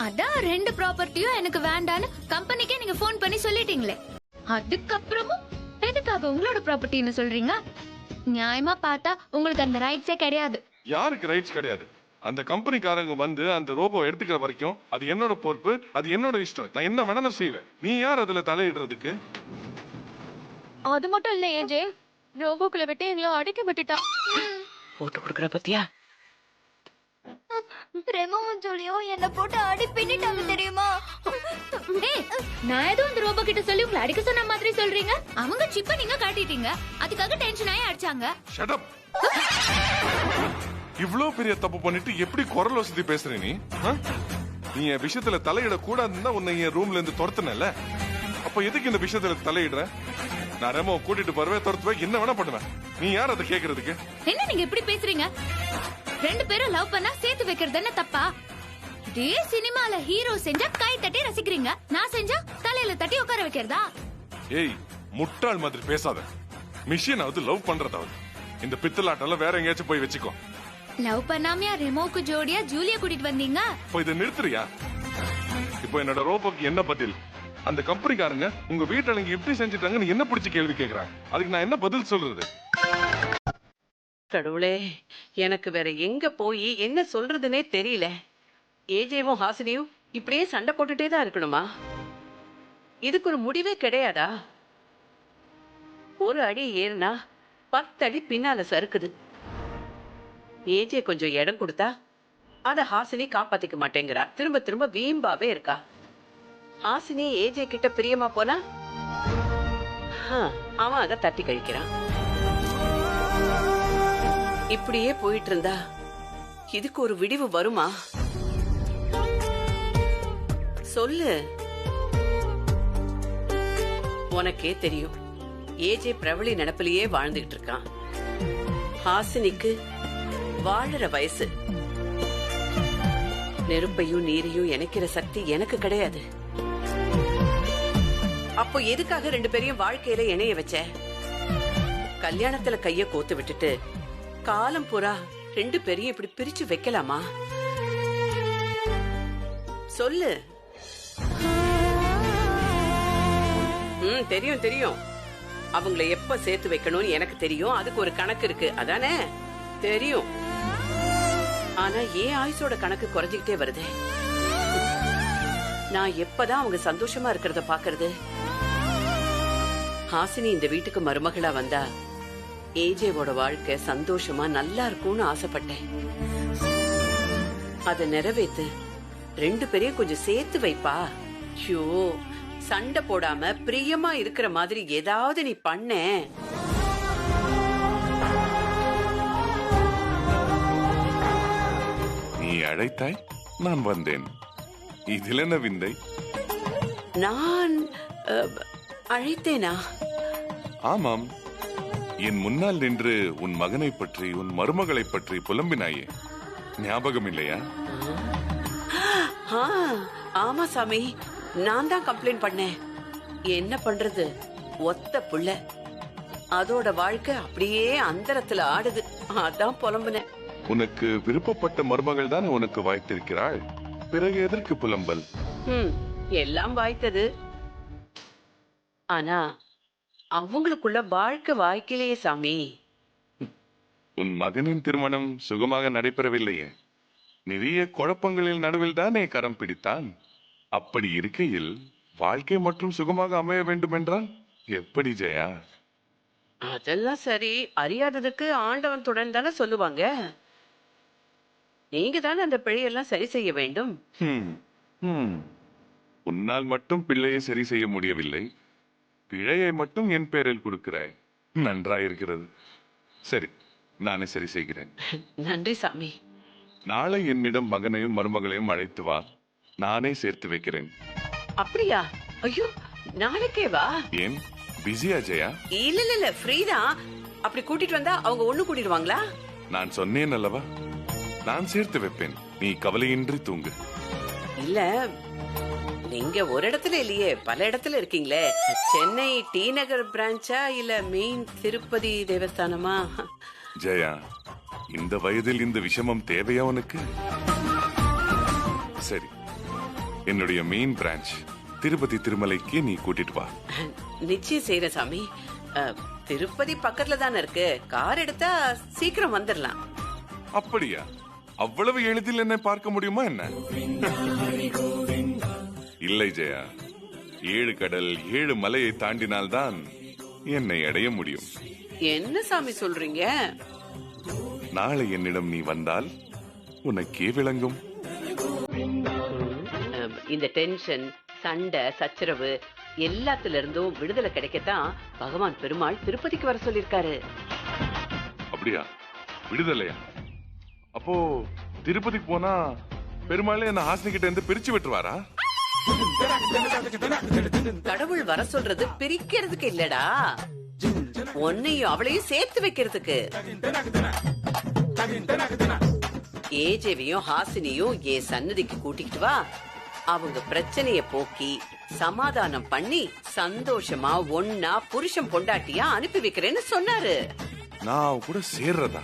அதான் 2 ப்ராப்பர்ட்டியும் எனக்கு வேண்டான்னு கம்பெனிக்கே நீங்க போன் பண்ணி சொல்லிட்டீங்களே. அதுக்கப்புறமும் எதுக்காக உங்களோட ப்ராப்பர்ட்டின்னு சொல்றீங்க? நியாயமா பார்த்தா உங்களுக்கு அந்த ரைட்ஸே கிடையாது. யாருக்கு ரைட்ஸ் கிடையாது? அந்த கம்பெனிக்காரங்க வந்து அந்த ரோபோ எடுத்துக்கிற வரைக்கும் அது என்னோட பொறுப்பு, அது என்னோட இஷ்டம். நான் என்ன வேணாலும் செய்வேன். நீ யார் அதுல தலையிடுறதுக்கு? அது மட்டும் இல்ல ஏஜே, ரோபோக்குள்ள விட்டு எங்களை அடிக்க விட்டுட்டா. போட்டு கொடுக்குற பத்தியா? ரெமோவும் ஜூலியும் என்ன போட்டு அடி பின்னிட்டாங்க தெரியுமா? நான் ஏதோ அந்த ரோபோ கிட்ட சொல்லி உங்களை அடிக்க சொன்ன மாதிரி சொல்றீங்க. அவங்க சிப்ப நீங்க காட்டிட்டீங்க, அதுக்காக டென்ஷன் ஆகி அடிச்சாங்க. Shut up. இவ்ளோ பெரிய தப்பு பண்ணிட்டு எப்படி குரல் வசதி பேசுற நீ? நீ என் விஷயத்துல தலையிட கூடாதுன்னா உன்னை என் ரூம்ல இருந்து துரத்துனல. அப்ப எதுக்கு இந்த விஷயத்துல தலையிடுற? நான் ரெமோ கூட்டிட்டு போறவே துரத்துவேன், என்ன வேணா பண்ணுவேன். நீ யார் அதை கேக்குறதுக்கு? என்ன நீங்க இப்படி பேசுறீங்க? 2 பேரும் லவ் பண்ணா சேர்த்து வைக்கிறது என்ன தப்பா? இதே சினிமால ஹீரோ செஞ்சா கை தட்டி ரசிக்கிறீங்க, நான் செஞ்சா தலையில தட்டி உட்கார வைக்கிறதா? ஏய், முட்டாள் மாதிரி பேசாத. மிஷினாவது லவ் பண்றதாவது இந்த பித்தலாட்டெல்லாம் வேற எங்கேயாச்சும் போய் வச்சுக்கோ. லவ் பண்ணாமையா ரெமோக்கு ஜோடியா ஜூலிய கூட்டிட்டு வந்தீங்க? இப்போ இதை நிறுத்துறியா? இப்போ என்னோட ரோபோக்கு என்ன பதில்? அந்த கம்பெனிக்காரங்க உங்க வீட்டுல நீங்க எப்படி செஞ்சுட்டாங்கன்னு என்ன பிடிச்சி கேள்வி கேக்குறாங்க. அதுக்கு நான் என்ன பதில் சொல்றது? கடவுளே, எனக்கு வேற எங்க போய் என்ன சொல்றதுன்னே தெரியல. ஏஜேவும் ஹாசினியும் இப்படியே சண்டை போட்டுட்டே தான் இருக்கணுமா? இதுக்கு ஒரு முடிவே கிடையாதா? ஒரு அடி ஏறினா 10 அடி பின்னால சறுக்குது. ஏஜே கொஞ்சம் இடம் கொடுத்தா அத ஹாசினி காப்பாத்திக்க மாட்டேங்கிறா. திரும்ப திரும்ப வீம்பாவே இருக்கா. ஹாசினி ஏஜே கிட்ட பிரியமா போனா அவன் அதை தட்டி கழிக்கிறான். இப்படியே போயிட்டு இருந்தா இதுக்கு ஒரு விடிவு வருமா? சொல்லு. உனக்கே தெரியும், ஏஜே பிரபலி நினப்பிலேயே வாழ்ந்துகிட்டு இருக்கான். ஹாசினிக்கு வாழற வயசு. நெருப்பையும் நீரையும் இணைக்கிற சக்தி எனக்கு கிடையாது. அப்போ எதுக்காக 2 பேரையும் வாழ்க்கையில இணைய வச்ச? கல்யாணத்துல கைய கோத்து விட்டுட்டு காலம் பூரா 2 பேரையும் இப்படி பிரிச்சு வைக்கலாமா? சொல்லு. தெரியும் தெரியும். அவங்கள எப்ப சேர்த்து வைக்கணும்னு எனக்கு தெரியும். அதுக்கு ஒரு கணக்கு இருக்கு, அதானே? தெரியும். ஆனா ஏன் ஆயுசோட கணக்கு குறைஞ்சிக்கிட்டே வருது? நான் எப்பதான் அவங்க சந்தோஷமா இருக்கிறத பாக்குறது? ஹாசினி இந்த வீட்டுக்கு மருமகளா வந்தா ஏஜேவோட வாழ்க்கை சந்தோஷமா நல்லா இருக்கும்னு ஆசைப்பட்டேன். அத நிறைவேத்து. 2 பேரையும் கொஞ்சம் சேர்த்து வைப்பா. ஐயோ, சண்டை போடாம பிரியமா இருக்கிற மாதிரி ஏதாவது நீ பண்ண. நீ அழைத்தாய், நான் வந்தேன். இதில் என்ன விந்தை? நான் அழைத்தேனா? ஆமாம், என் முன்னால் நின்று உன் மகனை பற்றி உன் மருமகளை பற்றி புலம்பினாயே, ஞாபகம் இல்லையா? ஆமா சாமி, நான் தான் கம்ப்ளைண்ட் பண்ணேன். என்ன பண்றது, ஒத்த புள்ள, அதோட வாழ்க்கை அப்படியே அந்தரத்துல ஆடுது. அதான் புலம்புனேன். உனக்கு விருப்பப்பட்ட மருமகள் தான் உனக்கு வாய்த்திருக்கிறாள், பிறகு எதற்கு புலம்பல்? எல்லாம் வாய்த்தது. ஆனா அவங்களுக்குள்ள வாழ்க்கை வாய்க்கலையே சாமி. உன் மகனின் திருமணம் சுகமாக நடைபெறவில்லையே, நிறைய குழப்பங்களின் நடுவில் தானே கரம் பிடித்தான். அப்படி இருக்கையில் வாழ்க்கை மற்றும் சுகமாக அமைய வேண்டும் என்றால் எப்படி ஜெயா? அதெல்லாம் சரி, அறியாததுக்கு ஆண்டவன் துடன் தானே சொல்லுவாங்க. நீங்க தானே அந்த பிழையெல்லாம் சரி செய்ய வேண்டும். உன்னால் மட்டும் பிள்ளையை சரி செய்ய முடியவில்லை, பிழையை மட்டும் என் பேரில் கொடுக்கிறாய். நன்றாயிருக்கிறது. சரி, நானே சரி செய்கிறேன். நன்றி சாமி. நாளை என்னிடம் மகனையும் மருமகளையும் அழைத்து வா, நானே சேர்த்து வைக்கிறேன். அப்படியா? ஐயோ, நாளைக்கே வா. ஏன் பிஸியா ஜெயா? இல்ல இல்ல இல்ல, ஃப்ரீதான். அப்படி கூட்டிட்டு வந்தா அவங்க ஒண்ணு கூட்டிடுவாங்களா? நான் சொன்னேன் அல்லவா, நான் சேர்த்து வைப்பேன். நீ கவலையின்றி தூங்கு. இல்ல, நீங்க ஒரு இடத்துல இல்லையே, பல இடத்துல இருக்கீங்களே. சென்னை டி நகர் பிரான்ச்சா இல்ல மெயின் திருப்பதி தேவஸ்தானமா? ஜெயா, இந்த வயதில் இந்த விஷமம் தேவையா உனக்கு? சரி, என்னுடைய மெயின் பிரான்ச் திருப்பதி திருமலைக்கு நீ கூட்டிட்டு வா. நிச்சயம் செய்யற சாமி. திருப்பதி பக்கத்துல தானே இருக்கு, கார் எடுத்தா சீக்கிரம் வந்துடலாம். அப்படியா? அவ்வளவு எளிதில் என்னை பார்க்க முடியுமா என்ன? இல்லை ஜெயா, 7 கடல் 7 மலையை தாண்டினால்தான் என்னை அடைய முடியும். என்ன சாமி சொல்றீங்க? நாளை என்னிடம் நீ வந்தால் உனக்கே விளங்கும். இந்த டென்ஷன், சண்டை, சச்சரவு எல்லாத்துல இருந்தும் விடுதலை கிடைக்கத்தான் பகவான் பெருமாள் திருப்பதிக்கு வர சொல்லிருக்காரு. அப்படியா? விடுதலையா? அப்போ திருப்பதி போனா பெருமாளே என்ன ஹாசினி கிட்ட இருந்து பிரிச்சு விட்டுருவாரா? கடவுள் வர சொல்றது பிரிக்கிறதுக்கு இல்லடா, உன்னையும் அவளையும் சேர்த்து வைக்கிறதுக்கு. ஏஜேவையும் ஹாசினியும் என் சன்னதிக்கு கூட்டிக்கிட்டு வா, அவங்க பிரச்சனைய போக்கி சமாதானம் பண்ணி சந்தோஷமா ஒன்னா புருஷன் பொண்டாட்டியா அனுப்பி வைக்கிறேன்னு சொன்னாரு. நான் அவ கூட சேர்றதா?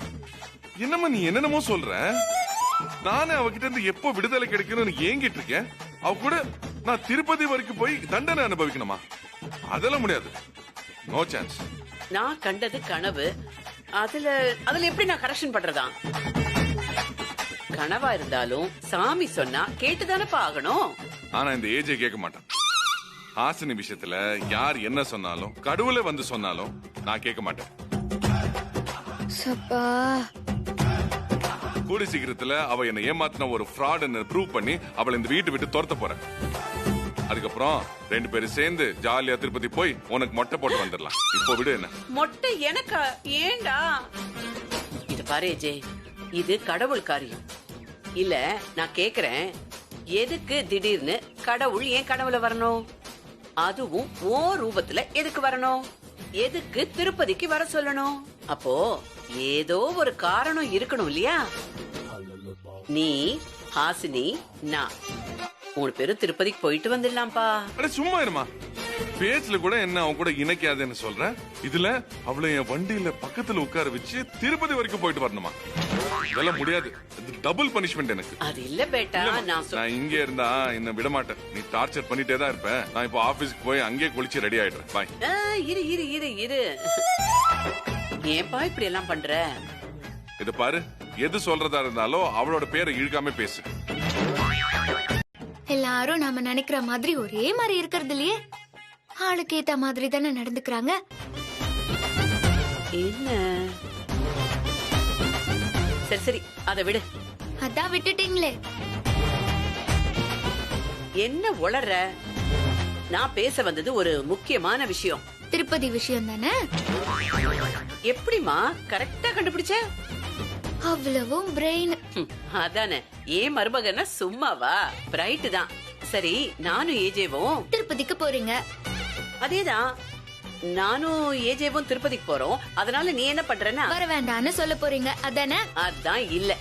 என்னம்மா நீ என்னென்னமோ சொல்ற? நானே அவகிட்ட இருந்து எப்போ விடுதலை கிடைக்கணும்னு ஏங்கிட்டு இருக்கேன். அவ கூட நான் திருப்பதி வரைக்கும் போய் தண்டனை அனுபவிக்கணுமா? அதெல்லாம் முடியாது. No chance. நான் கண்டது கனவு. அதுல எப்படி நான் கரெக்ஷன் பண்றதா? கனவா இருந்தாலும் சாமி சொன்னா கேட்டுதானப்பா ஆகணும். ஆனா இந்த ஏஜே கேட்க மாட்டான். ஹாசினி விஷயத்துல யார் என்ன சொன்னாலும், கடவுளே வந்து சொன்னாலும் நான் கேட்க மாட்டேன். கூடி சீக்கிரத்துல அவ என்ன ஏமாத்தின ஒரு ஃப்ராட்னு ப்ரூவ் பண்ணி அவளை இந்த வீட்டு விட்டு துரத்த போறேன். அதுக்கப்புறம் 2 பேரும் சேர்ந்து ஜாலியா திருப்பதி போய் உனக்கு மொட்டை போட்டு வந்துடலாம். இப்போ விடு. என்ன மொட்டை எனக்கா? ஏண்டா? இது பாரு ஏஜே, இது கடவுள் காரியம் இல்ல. நான் கேக்குறேன், எதுக்கு திடீர்னு கடவுள் ஏன் கனவுல வரணும்? அதுவும் ஓ ரூபத்துல எதுக்கு வரணும்? எதுக்கு திருப்பதிக்கு வர சொல்லணும்? அப்போ ஏதோ ஒரு காரணம் இருக்கணும் இல்லையா? நீ, ஹாசினி, நான் 3 பேரும் திருப்பதிக்கு போயிட்டு வந்துடலாம்ப்பா. அட சும்மா இருமா. பேச்சுல கூட என்ன அவன் கூட இணைக்காதுன்னு சொல்ற. இதுல அவளை என் வண்டியில பக்கத்துல உட்கார வச்சு திருப்பதி வரைக்கும் போயிட்டு வரணுமா? இதெல்லாம் முடியாது. டபுள் பனிஷ்மெண்ட் எனக்கு. அது இல்ல பேட்டா. நான் இங்கே இருந்தா என்ன விட மாட்டேன். நீ டார்ச்சர் பண்ணிட்டே தான் இருப்ப. நான் இப்போ ஆபீஸ்க்கு போய் அங்கேயே குளிச்சு ரெடி ஆயிடுறேன். பாய். இரு இரு இரு இரு. ஏன்பா இப்படி எல்லாம் பண்ற? இது பாரு, எது சொல்றதா இருந்தாலும் அவளோட பேரை இழுக்காம பேசு. எல்லாரும் நாம நினைக்கிற மாதிரி ஒரே மாதிரி இருக்கிறது இல்லையே. ஆளுக்கு ஏத்த மாதிரி தானே நடந்துக்கிறாங்க. என்ன? சரி சரி, அத விடு. அதான் விட்டுட்டீங்களே. என்ன உளற? நான் பேச வந்தது ஒரு முக்கியமான விஷயம். திருப்பதி விஷயம் தானே? எப்படிமா கரெக்டா கண்டுபிடிச்ச? அவ்வளவும் பிரெயின். அதானே, ஏன் மருமகன்னா சும்மாவா? பிரைட் தான். சரி, நானும் ஏஜேவும் திருப்பதிக்கு போறீங்க. அதேதான், நானும் ஏஜேவும் திருப்பதிக்கு போறோம். அதனால நீ என்ன பண்றன்னா வர வேண்டான்னு சொல்ல போறீங்க அதானே? அதான் இல்ல,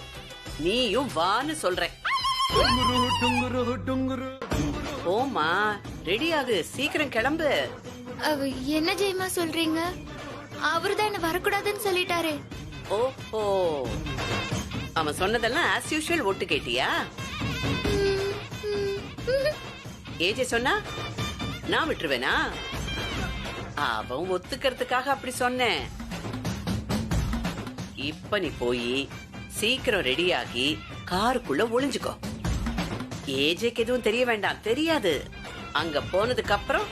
நீயும் வான்னு சொல்ற. ஓமா, ரெடி ஆகு, சீக்கிரம் கிளம்பு. என்ன ஜெயமா சொல்றீங்க? அவருதான் என்ன வரக்கூடாதுன்னு சொல்லிட்டாரு. ஓஹோ, அவன் சொன்னதெல்லாம் ஆஸ் யூஷுவல் ஒட்டு கேட்டியா? ஏஜே சொன்னா நான் விட்டுருவேனா? அவன் ஒத்துக்கிறதுக்காக அப்படி சொன்னேன். இப்ப நீ போய் சீக்கிரம் ரெடியாகி காருக்குள்ள ஒளிஞ்சுக்கோ. ஏஜேக்கு எதுவும் தெரிய வேண்டாம். தெரியாது. அங்க போனதுக்கு அப்புறம்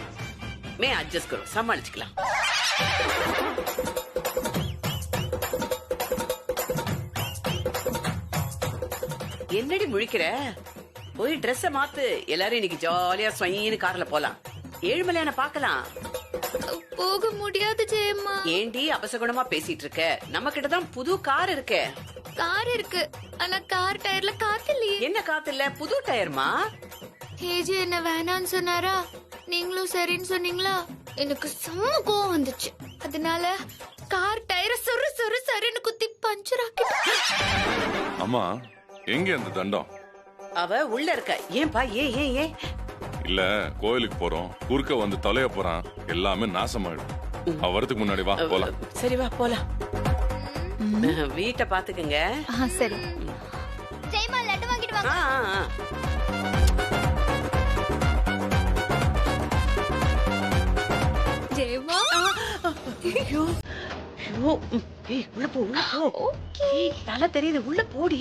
மே அட்ஜஸ்ட் கரோ, சமாளிச்சுக்கலாம். என்னடி முழிக்கிற? போய் ட்ரெஸ் மாத்து. எல்லாரும் இன்னைக்கு ஜாலியா ஸ்வைன்னு கார்ல போலாம். ஏழுமலையான பாக்கலாம். போக முடியாது ஜெயம்மா. ஏண்டி அபசகுணமா பேசிட்டு இருக்க? நம்ம கிட்டதான் புது கார் இருக்கு. கார் இருக்கு, ஆனா கார் டயர்ல காத்து இல்லையே. என்ன காத்து இல்ல? புது டயர்மா. ஏஜி என்ன வேணான்னு சொன்னாரா? நீங்களும் சரின்னு சொன்னீங்களா? எனக்கு செம்ம கோவம் வந்துச்சு. அதனால கார் டயரை சொரு சொரு சரின்னு குத்தி பஞ்சர் ஆக்கிட்டேன். அம்மா, எங்க அந்த தண்டம்? அவ உள்ள இருக்க. ஏன்பா? ஏன் ஏன் ஏன்? இல்ல, கோயிலுக்கு போறோம், குறுக்க வந்து தொலைய போறான், எல்லாமே நாசமாயிடும். அவ வரதுக்கு முன்னாடி வா போலாம். சரி வா போலாம். வீட்டை பாத்துக்குங்க. சரி. ஜெயமா லட்டு வாங்கிட்டு வாங்க. ஜெயமா, ஐயோ ஐயோ, ஏய் உள்ள போ, உள்ள போ. ஏய், தலை தெரியுது, உள்ள போடி.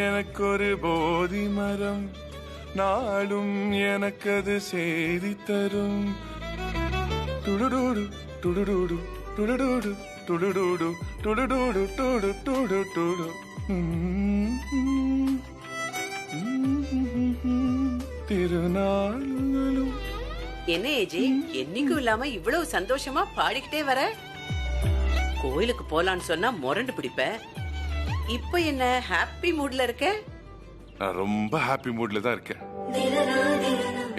எனக்கு ஒரு போதி மரம், நாளும் எனக்கது செய்தி தரும். துடுடூடு துடுடூடு துடுடூடு துடுடூடு துடுடூடு துடு துடு துடு. திருநாளும் என்ன ஏஜி என்னைக்கும் இல்லாம இவ்வளவு சந்தோஷமா பாடிக்கிட்டே வர? கோயிலுக்கு போலான்னு சொன்னா முரண்டு பிடிப்ப. இப்ப என்ன ஹாப்பி மூட்ல இருக்க? நான் ரொம்ப ஹாப்பி மூட்ல தான் இருக்கேன்.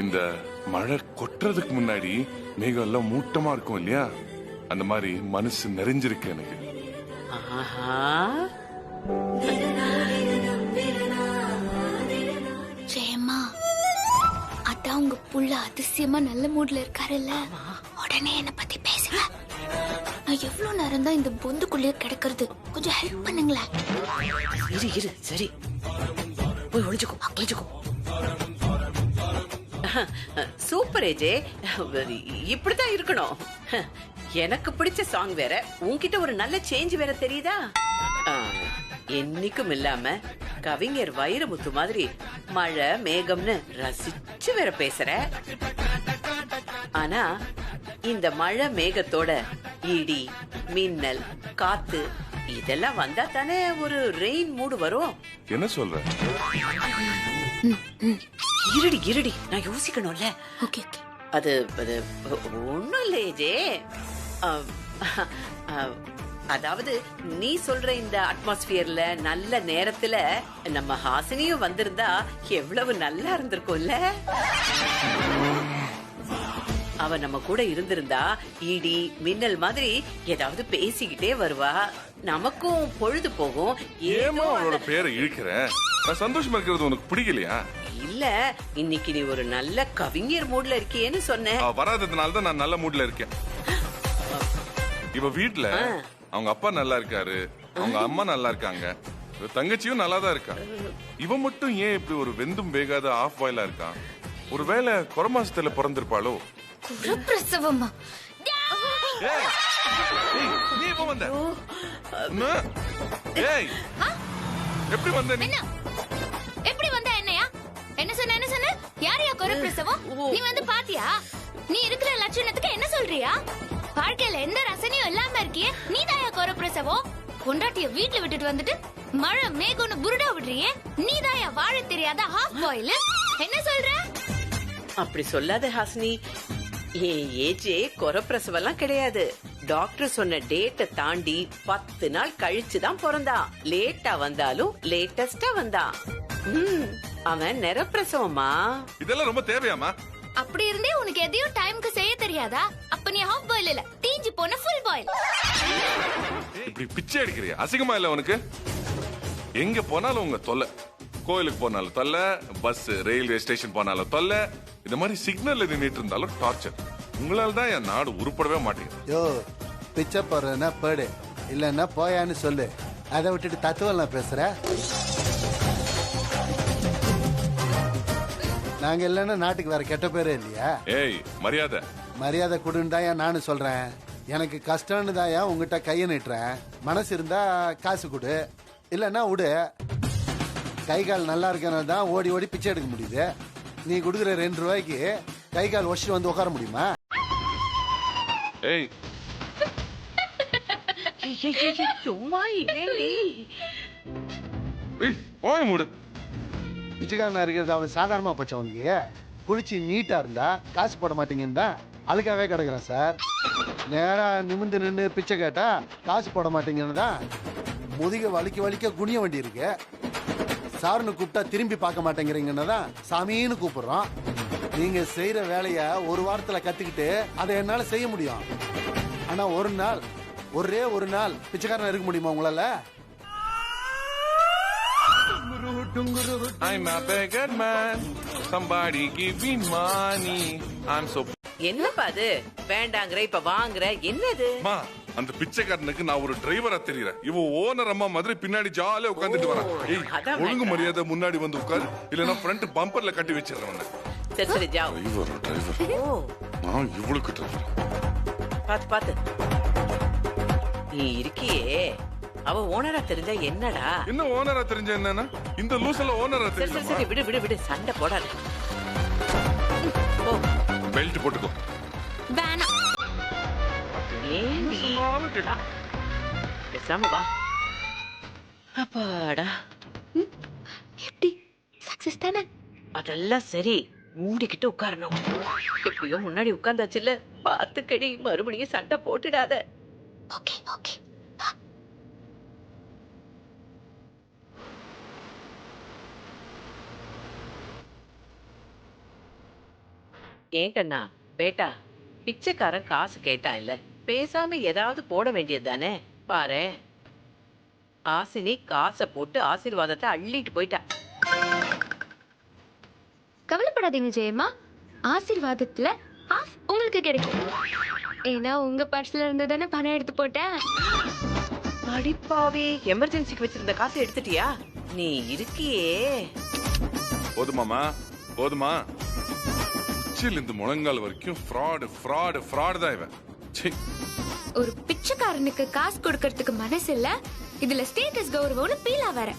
இந்த மழை கொட்டுறதுக்கு முன்னாடி மேகம் எல்லாம் மூட்டமா இருக்கும் இல்லையா, அந்த மாதிரி மனசு நிறைஞ்சிருக்கு எனக்கு. ஆஹா, ஜெயம்மா, அதான் உங்க புள்ள அதிசயமா நல்ல மூட்ல இருக்காருல்ல, உடனே என்ன பத்தி பேசுங்க. நான் எவ்வளவு நேரம் தான் இந்த பொந்துக்குள்ளேயே கிடக்கிறது, கொஞ்சம் ஹெல்ப் பண்ணுங்களேன். இரு இரு, சரி போய் ஒளிச்சுக்கோ ஒளிச்சுக்கோ. சூப்பர் ஏஜே, இப்படித்தான் இருக்கணும். எனக்கு பிடிச்ச சாங் வேற, உன்கிட்ட ஒரு நல்ல சேஞ்ச் வேற தெரியுதா? என்னைக்கும் இல்லாம கவிஞர் வைரமுத்து மாதிரி மழை மேகம்னு ரசிச்சு வேற பேசுற. ஆனா இந்த மழை மேகத்தோட இடி மின்னல் காத்து இதெல்லாம் வந்தா தானே ஒரு ரெயின் மூடு வரும். என்ன சொல்ற? இருடி இருடி, நான் யோசிக்கணும்ல. Okay okay. அது அது ஒண்ணும் இல்லையே ஜே. அதாவது நீ சொல்ற இந்த அட்மாஸ்பியர்ல நல்ல நேரத்துல நம்ம ஹாசினியும் வந்திருந்தா எவ்வளவு நல்லா இருந்திருக்கும்ல. அவ நம்ம கூட இருந்திருந்தா இடி மின்னல் மாதிரி ஏதாவது பேசிக்கிட்டே வருவா, நமக்கும் பொழுது போகும். ஏமா அவளோட பேரை இழுக்கிற? நான் சந்தோஷமா இருக்கிறது உனக்கு பிடிக்கலையா? இல்ல, இன்னைக்கு நீ ஒரு நல்ல கவிஞர் மூட்ல இருக்கியேன்னு சொன்ன. வராததுனால தான் நான் நல்ல மூட்ல இருக்கேன். இவ வீட்டுல அவங்க அப்பா நல்லா இருக்காரு, அவங்க அம்மா நல்லா இருக்காங்க, தங்கச்சியும் நல்லா தான் இருக்கா. இவ மட்டும் ஏன் இப்படி ஒரு வெந்தும் வேகாத ஆஃப் பாயிலா இருக்கான்? ஒருவேளை கொர மாசத்துல பிறந்திருப்பாளோ? பிரசவமா? ஏய், நீ எப்ப வந்த? ஏய், எப்படி வந்த நீ? எப்படி வந்த? என்னையா என்ன சொன்ன? என்ன சொன்ன? யாரையா கொர பிரசவம்? நீ வந்து பாத்தியா? நீ இருக்கிற லட்சணத்துக்கு என்ன சொல்றியா? வாழ்க்கையில எந்த ரசனையும் இல்லாம இருக்கியே, நீ தாயா கொர பிரசவம்? கொண்டாட்டிய வீட்டுல விட்டுட்டு வந்துட்டு மழை மேகம்னு புருடா விடுறியே, நீ தாயா வாழ தெரியாத ஹாஃப் பாயில். என்ன சொல்ற? அப்படி சொல்லாத ஹாசினி. ஏஜே கொர பிரசவெல்லாம் கிடையாது. டாக்டர் சொன்ன டேட்டை தாண்டி 10 நாள் கழிச்சுதான் பிறந்தான். லேட்டா வந்தாலும் லேட்டஸ்டா வந்தான். அவன் நிறப்பிரசவமா. இதெல்லாம் ரொம்ப தேவையாமா? அப்படி இருந்தே உனக்கு எதையும் டைம்க்கு செய்ய தெரியாதா? அப்ப நீ ஹாஃப் பாயில் இல்ல, தீஞ்சு போன ஃபுல் பாயில். இப்படி பிச்சை அடிக்கிறியா? அசிங்கமா இல்ல உனக்கு? எங்க போனாலும் உங்க தொல்லை. கோயிலுக்கு போனாலும் தொல்லை, பஸ் ரயில்வே ஸ்டேஷன் போனாலும் தொல்லை, இந்த மாதிரி சிக்னல்ல நின்றுட்டு இருந்தாலும் டார்ச்சர். உங்களால தான் என் நாடு உருப்படவே மாட்டேங்குது. யோ, பிச்சை போடுறேன்னா போடு, இல்லன்னா போயான்னு சொல்லு. அதை விட்டுட்டு தத்துவம் பேசுற. நாங்க இல்லன்னா நாட்டுக்கு வேற கெட்ட பேரே இல்லையா? ஏய், மரியாதை மரியாதை கொடுன்னு தான் நானும் சொல்றேன். எனக்கு கஷ்டம்னு தான் உங்ககிட்ட கையை நீட்டுறேன். மனசு இருந்தா காசு கொடு, இல்லன்னா விடு. கை கால் நல்லா இருக்கனால தான் ஓடி ஓடி பிச்சை எடுக்க முடியுது. நீ கொடுக்குற 2 ரூபாய்க்கு கை கால் வச்சுட்டு வந்து உட்கார முடியுமா? ஏய், சும்மா இல்லடி. ஓய் மூடு. பிச்சைக்காரனா இருக்கிறது அவன் சாதாரணமா போச்சு. அவனுக்கு குளிச்சு நீட்டா இருந்தா காசு போட மாட்டீங்கன்னு தான் அழுக்காவே கிடக்குறான் சார். நேரா நிமிந்து நின்று பிச்சை கேட்டா காசு போட மாட்டீங்கன்னு தான் முதுக வலிக்க வலிக்க குனிய வேண்டி இருக்கு. சாருன்னு கூப்பிட்டா திரும்பி பார்க்க மாட்டேங்கிறீங்கன்னு தான் சாமின்னு கூப்பிடுறோம். நீங்க செய்யற வேலைய ஒரு வாரத்துல கத்துக்கிட்டு அதை என்னால செய்ய முடியும். ஆனா ஒரே ஒரு நாள் பிச்சைக்காரனா இருக்க முடியுமா உங்களால? I'm a beggar man. Somebody give me money. I'm so. என்னப்பா அது? வேண்டாங்கற இப்ப வாங்குற என்னது? மா, அந்த பிச்சைக்காரனுக்கு நான் ஒரு டிரைவரா தெரியறேன். இவ ஓனர் அம்மா மாதிரி பின்னாடி ஜாலியா உட்கார்ந்துட்டு வரான். ஏய், ஒழுங்கு மரியாதை முன்னாடி வந்து உட்காரு, இல்லனா ஃப்ரண்ட் பம்பர்ல கட்டி வச்சிரறேன். சரி சரி ஜா. டிரைவர். ஓ, நான் இவ்வளவு டிரைவர். பாத்து. நீ இருக்கியே, அவ ஓனரா தெரிஞ்சா என்னடா? என்ன ஓனரா தெரிஞ்ச என்னன்னா? இந்த லூஸ்ல ஓனரா சரி தெரிஞ்சா? சரி விடு சண்டை போடாத. ஓ, பெல்ட் போட்டுக்கோ. வேணாம். பேசாம வா. அப்பாடா. எப்படி? சக்சஸ் தானே? அதெல்லாம் சரி. மூடிக்கிட்டு உட்காரணும். எப்படியோ முன்னாடி உட்கார்ந்தாச்சுல்ல, பார்த்துக்கடி, மறுபடியும் சண்டை போட்டுடாத. Okay okay. ஏன் கண்ணா, பேட்டா, பிச்சைக்காரன் காசு கேட்டான் இல்ல, பேசாம ஏதாவது போட வேண்டியது தானே. பாரு, ஹாசினி காசை போட்டு ஆசீர்வாதத்தை அள்ளிட்டு போயிட்டா. கவலைப்படாதீங்க ஜெயம்மா, ஆசீர்வாதத்துல half உங்களுக்கு கிடைக்கும். ஏன்னா உங்க பர்ஸ்ல இருந்து தானே பணம் எடுத்து போட்டேன். அடிப்பாவே, எமர்ஜென்சிக்கு வச்சிருந்த காசை எடுத்துட்டியா? நீ இருக்கியே. போதுமாமா, போதுமா. உச்சில இருந்து முழங்கால் வரைக்கும் ஃப்ராடு ஃப்ராடு ஃப்ராடு தான் இவன். சீ. ஒரு பிச்சைக்காரனுக்கு காசு கொடுக்கறதுக்கு மனசு இல்ல, இதுல ஸ்டேட்டஸ் கௌரவம்னு பீலா வர.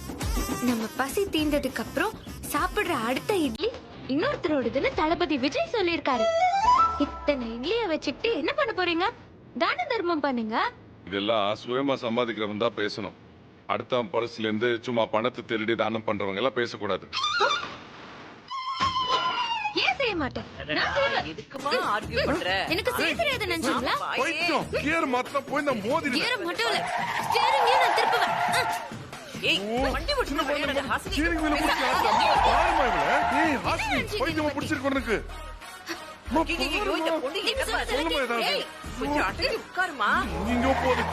நம்ம பசி தீர்ந்ததுக்கு அப்புறம் சாப்பிடுற அடுத்த இட்லி இன்னொருத்தரோடதுன்னு தளபதி விஜய் சொல்லிருக்காரு. இத்தனை இட்லிய வச்சுட்டு என்ன பண்ண போறீங்க? தான தர்மம் பண்ணுங்க. இதெல்லாம் சுயமா சம்பாதிக்கிறவன் தான் பேசணும். அடுத்த பர்ஸ்ல இருந்து சும்மா பணத்தை திருடி தானம் பண்றவங்க எல்லாம் பேசக்கூடாது. ஏன் செய்ய மாட்டேன்? நான் செய்வேன். எதுக்குமா ஆர்கியூ பண்ற? எனக்கு செய்ய தெரியாது நினைச்சீங்களா? போய்ட்டோம், கியர் மாத்தினா போய் நான் மோதிடுவேன். ஏற மட்டும் இல்ல, ஸ்டீரிங்கையும் நான் திருப்புவேன். ஏய், வண்டி ஓட்டுன பையனோட ஹாசினி. ஸ்டீரிங் வீல் பிடிச்சு பாருமா இவள. ஏய் ஹாசினி, பைத்தியமா பிடிச்சிருக்கு உனக்கு. ஐயோ, இந்த பொண்ணு என்னப்பா இது? ஏய், கொஞ்சம் அடங்கி உட்காருமா. இங்க போடு.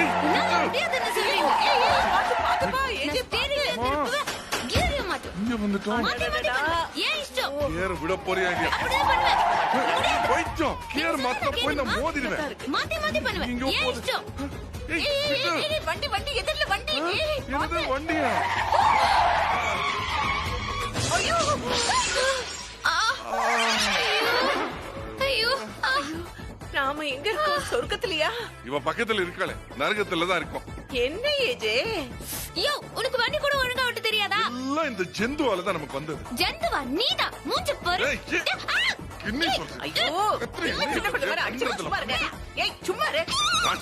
ஏய், நான் முடியாதுன்னு சொல்றீங்க. பாத்துப்பா, ஏஜே ஸ்டீரிங்கையும் திருப்புவேன், கியரையும் மாட்டுவேன். இங்க வந்துட்டோம். மாத்தி மாத்தி பண்ணுவேன். ஏன் இஷ்டம்? கியர் விட போறியா இல்லையா? அப்படியே பண்ணுவேன். போய்ட்டோம், கியர் மாத்தினா போய் நான் மோதிடுவேன். மாத்தி மாத்தி பண்ணுவேன். இங்க ஏன் போடு. இஷ்டம்? ஏய், ஏய், வண்டி எதிரில வண்டி. என்னது வண்டியா? ஐயோ, ஐயோ, நாம எங்க இருக்கோம்? சொர்க்கத்திலயா? இவ பக்கத்துல இருக்காளே, நரகத்துல தான் இருக்கும். என்ன ஏஜே? ஐயோ, உனக்கு வண்டி கூட ஒழுங்கா ஓட்ட தெரியாதா? எல்லாம் இந்த ஜந்துவால தான் நமக்கு வந்தது. ஜந்துவா நீதான்? மூஞ்சி பாரு. ஏய், கிண்ணி சொல்றேன். ஐயோ, சின்ன பிள்ளை வேற அடிச்சு சும்மா இருங்க. ஏய், சும்மா இரு.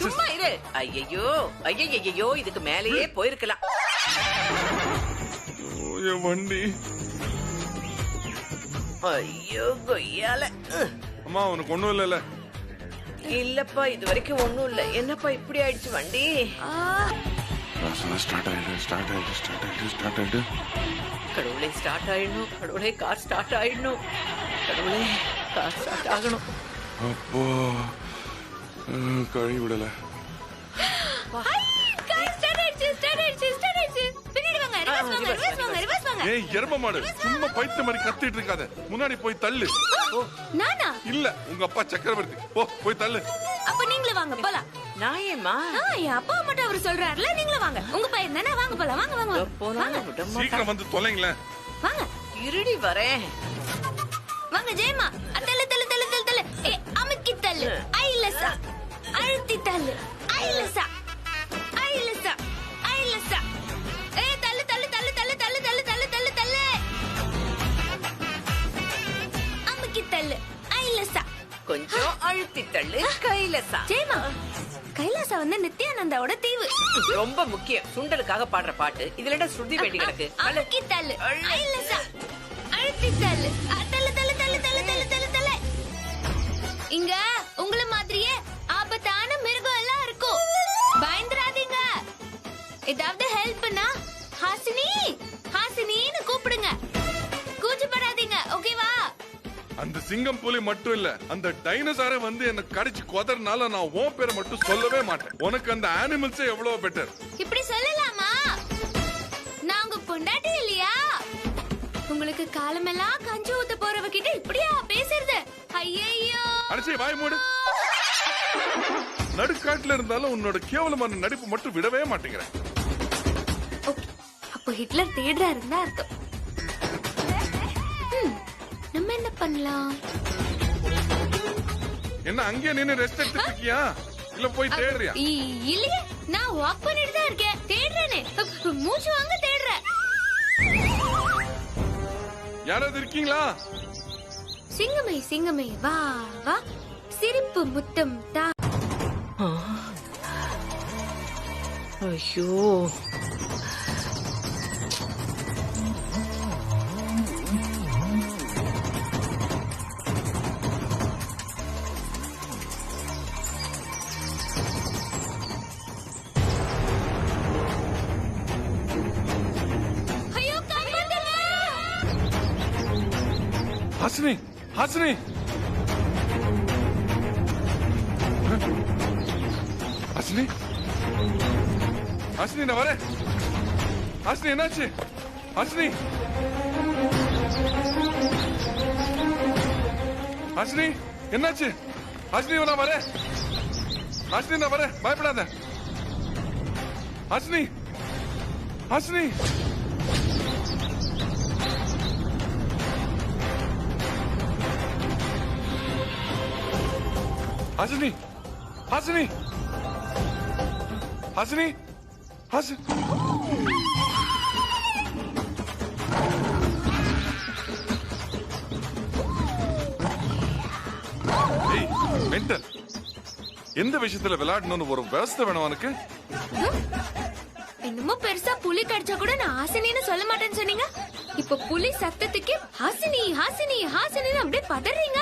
சும்மா இரு. ஐயையோ, இதுக்கு மேலேயே போயிருக்கலாம். என் வண்டி. ஐயோ கொய்யால. அம்மா உனக்கு ஒண்ணும் இல்ல? இல்லப்பா, இது வரைக்கும் ஒண்ணும் இல்ல. என்னப்பா இப்படி ஆயிடுச்சு வண்டி? ஸ்டார்ட் ஆயிடு. கடவுளே, ஸ்டார்ட் ஆயிடணும். கடவுளே, கார் ஸ்டார்ட் ஆயிடணும். கடவுளே, கார் ஸ்டார்ட் ஆகணும். அப்போ கழி விடல. ஏய் எரும மாடு, சும்மா பைத்த மாதிரி கத்திட்டு இருக்காத. முன்னாடி போய் தள்ளு. நானா? இல்ல, உங்க அப்பா சக்கரவர்த்தி. போய் தள்ளு. அப்ப நீங்களே வாங்க போலாம். நான் ஏமா? என் அப்பா மட்டும் அவரு சொல்றாருல, நீங்களும் வாங்க. உங்க பையன் தானே, வாங்க போலாம். வாங்க. சீக்கிரம் வந்து தொலைங்களேன். வாங்க. இருடி வரேன். வாங்க ஜெயமா. தள்ளு. ஏய், அமுக்கி தள்ளு. ஐலசா. அழுத்தி தள்ளு. ஐலசா. ஏய், தள்ளு. அமுக்கி தள்ளு. ஐலசா. கொஞ்சம் அழுத்தி தள்ளு. கைலசா. ஜெயமா, கைலாசா வந்து நித்யானந்தாவோட தீவு. ரொம்ப முக்கியம். சுண்டலுக்காக பாடுற பாட்டு. இதுல ஸ்ருதி வேண்டி கிடக்கு. அமுக்கி தள்ளு. ஐலசா. அழுத்தி தள்ளு. தள்ளு. இங்க உங்கள மாதிரியே ஆபத்தான மிருகம் எல்லாம் இருக்கும். பயந்துராதீங்க. ஏதாவது ஹெல்ப்னா ஹாசினின்னு கூப்பிடுங்க. கூச்சப்படாதீங்க, ஓகேவா? அந்த சிங்கம் புலி மட்டும் இல்ல, அந்த டைனோசாரை வந்து என்ன கடிச்சு கொதறனால நான் உன் பேரை மட்டும் சொல்லவே மாட்டேன். உனக்கு அந்த அனிமல்ஸே எவ்வளவு பெட்டர். இப்படி சொல்லலாமா? நாங்க பொண்டாட்டி இல்லையா? உங்களுக்கு காலமெல்லாம் கஞ்சி ஊத்த போறவ கிட்ட இப்படியா பேசுறது? ஐயோ, அடிச்சு வாய் மூடு. நடுக்காட்டுல இருந்தாலும் உன்னோட கேவலமான நடிப்பு மட்டும் விடவே மாட்டேங்கிறேன். அப்போ ஹிட்லர் தேடுறாருன்னு அர்த்தம். நம்ம என்ன பண்ணலாம்? என்ன அங்கே நின்னு ரெஸ்ட் எடுத்துட்டு இருக்கியா, இல்ல போய் தேடுறியா? இல்லையே, நான் வாக் பண்ணிட்டு தான் இருக்கேன். தேடுறேனே, மூச்சு வாங்க தேடுறேன். யாராவது இருக்கீங்களா? சிங்கமே வா, சிரிப்பு முத்தம் தா. ஐயோ, ஹாசினி ஹாசினி ஹாசினி ஹாசினி நான் வரேன். ஹாசினி என்னாச்சு? ஹாசினி ஹாசினி என்னாச்சு? ஹாசினி நான் வரேன். ஹாசினி நான் வரேன், பயப்படாத. ஹாசினி ஹாசினி ஹாசினி ஹாசினி ஹாசினி ஹாசினி ஏய் மென்டல், எந்த விஷயத்துல விளையாடணும்னு ஒரு விவசாய வேணும் உனக்கு? என்னமோ பெருசா புலி கடிச்சா கூட நான் ஹாசினின்னு சொல்ல மாட்டேன்னு சொன்னீங்க. இப்ப புலி சத்தத்துக்கு ஹாசினி ஹாசினி ஹாசினின்னு அப்படியே பதறீங்க.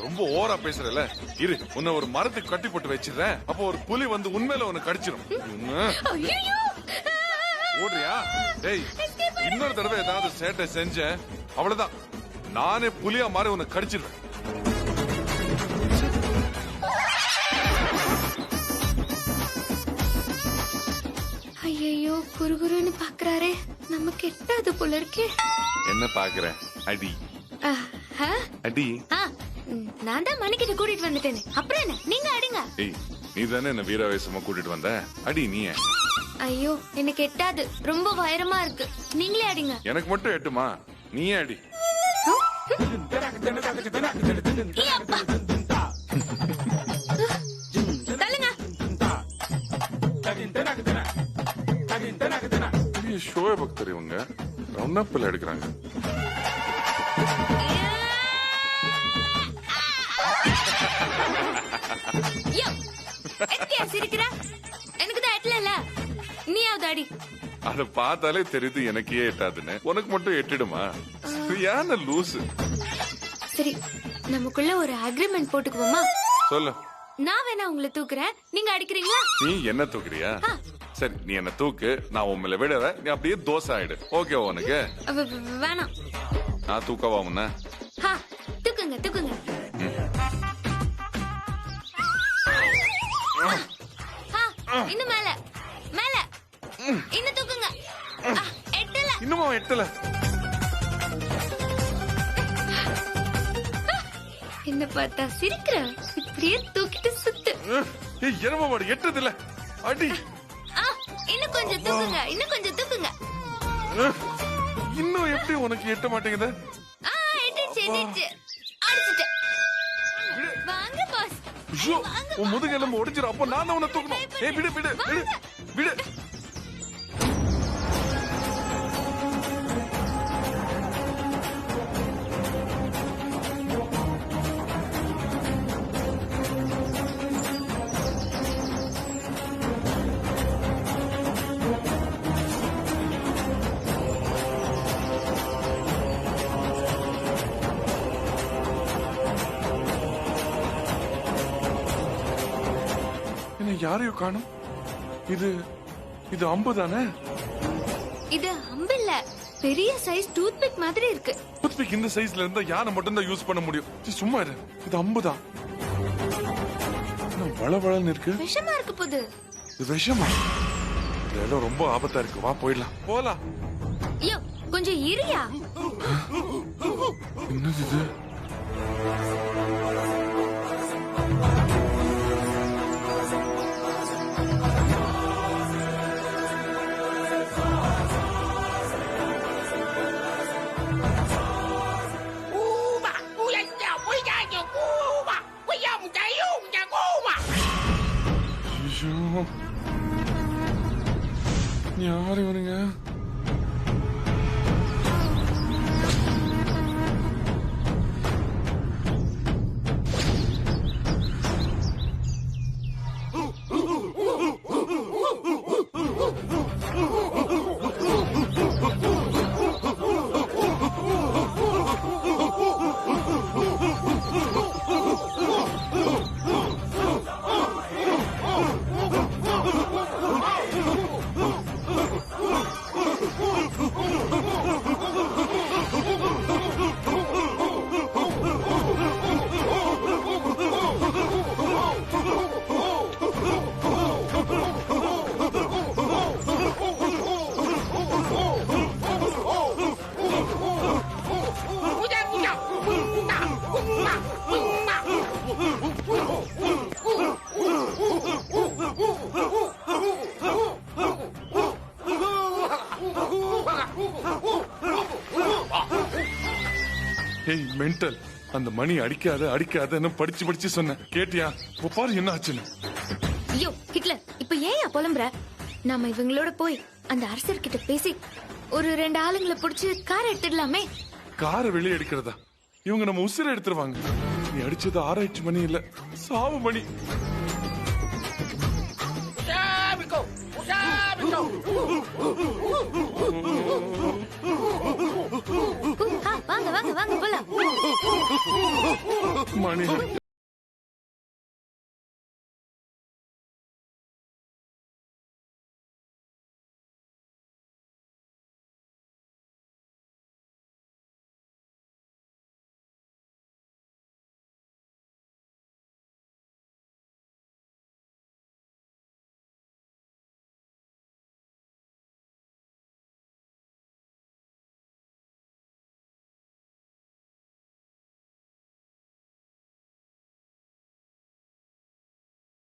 ரொம்ப ஓவரா பேசுறல. இரு, உன்னை ஒரு மரத்துக்கு கட்டி போட்டு வச்சிடுறேன். அப்போ ஒரு புலி வந்து உண்மையில உன்னை கடிச்சிடும். ஐயோ ஓடுறியா? டேய், இன்னொரு தடவை ஏதாவது சேட்டை செஞ்சேன் அவ்வளவுதான், நானே புலியா மாறி உன்னை கடிச்சிருவேன். ஐயோ குறுகுறுன்னு பாக்குறாரே, நமக்கு எட்டாவது போல இருக்கே. என்ன பாக்குற? அடி அடி. நான் தான் மணிக்கிட்ட கூட்டிட்டு வந்துட்டேனே, அப்புறம் என்ன நீங்க அடிங்க. ஏய், நீ தானே என்ன வீராவேசமா கூட்டிட்டு வந்த, அடி நீ. ஐயோ எனக்கு எட்டாது, ரொம்ப வைரமா இருக்கு, நீங்களே அடிங்க. எனக்கு மட்டும் எட்டுமா? நீயே அடி. ஷோய பக்தர் இவங்க ரவுண்ட் அப்ல எடுக்கிறாங்க. எனக்கு தான் எட்டல, நீயாவது அடி. அத பார்த்தாலே தெரியுது எனக்கே எட்டாதுன்னு. உனக்கு மட்டும் எட்டிடுமா? ஏன் லூசு? சரி, நமக்குள்ள ஒரு அக்ரிமெண்ட் போட்டுக்குவோமா? சொல்லு. நான் வேணா உங்களை தூக்குறேன், நீங்க அடிக்கிறீங்களா? நீ என்ன தூக்குறியா? சரி, நீ என்ன தூக்கு, நான் உண்மையில விடுறேன். நீ அப்படியே தோசை ஆயிடு. ஓகே உனக்கு? வேணாம். நான் தூக்கவா முன்ன? தூக்குங்க தூக்குங்க. இன்னும் மேல மேல, இன்னும் தூக்குங்க. எட்டல. இன்னும் எட்டல. என்ன பார்த்தா சிரிக்கிற? இப்படியே தூக்கிட்டு சுத்து. ஏய் எருமை மாடு எட்டது இல்ல, அடி. இன்னும் கொஞ்சம் தூக்குங்க, இன்னும் கொஞ்சம் தூக்குங்க. இன்னும் எப்படி உனக்கு எட்ட மாட்டேங்குது? எட்டிச்சு எட்டிச்சு, அடிச்சிட்டேன். வாங்க பாஸ். ஐயோ, உன் முதுகெலும்பு ஒடிஞ்சிரும். அப்ப நான் தான் உன்னை தூக்கணும். ஏய் விடு விடு விடு விடு. யாரையும் காணும். இது அம்பு தானே? இது அம்பு இல்ல, பெரிய சைஸ் டூத் பிக் மாதிரி இருக்கு. டூத் பிக் இந்த சைஸ்ல இருந்தா யானை மட்டும் தான் யூஸ் பண்ண முடியும். சும்மா இரு, இது அம்பு தான். வளவளன்னு இருக்கு. விஷமா இருக்கு போது. இது விஷமா? இது ஏதோ ரொம்ப ஆபத்தா இருக்கு. வா போயிடலாம். போலாம். ஐயோ கொஞ்சம் இரியா. என்னது இது? யாரு இவனுங்க? மென்டல். அந்த மணி அடிக்காதன்னு படிச்சு சொன்னேன். கேட்டியா? இப்ப பாரு என்ன ஆச்சுன்னு. ஐயோ ஹிட்லர், இப்ப ஏன் புலம்புற? நாம இவங்களோட போய் அந்த அரசர்கிட்ட பேசி ஒரு 2 ஆளுங்களை புடிச்சு கார் எடுத்துடலாமே. காரை வெளியே எடுக்கிறதா? இவங்க நம்ம உசிரை எடுத்துருவாங்க. நீ அடிச்சது ஆராய்ச்சி மணி இல்ல, சாவு மணி. வாங்க வாங்க வாங்க போலாம். மணி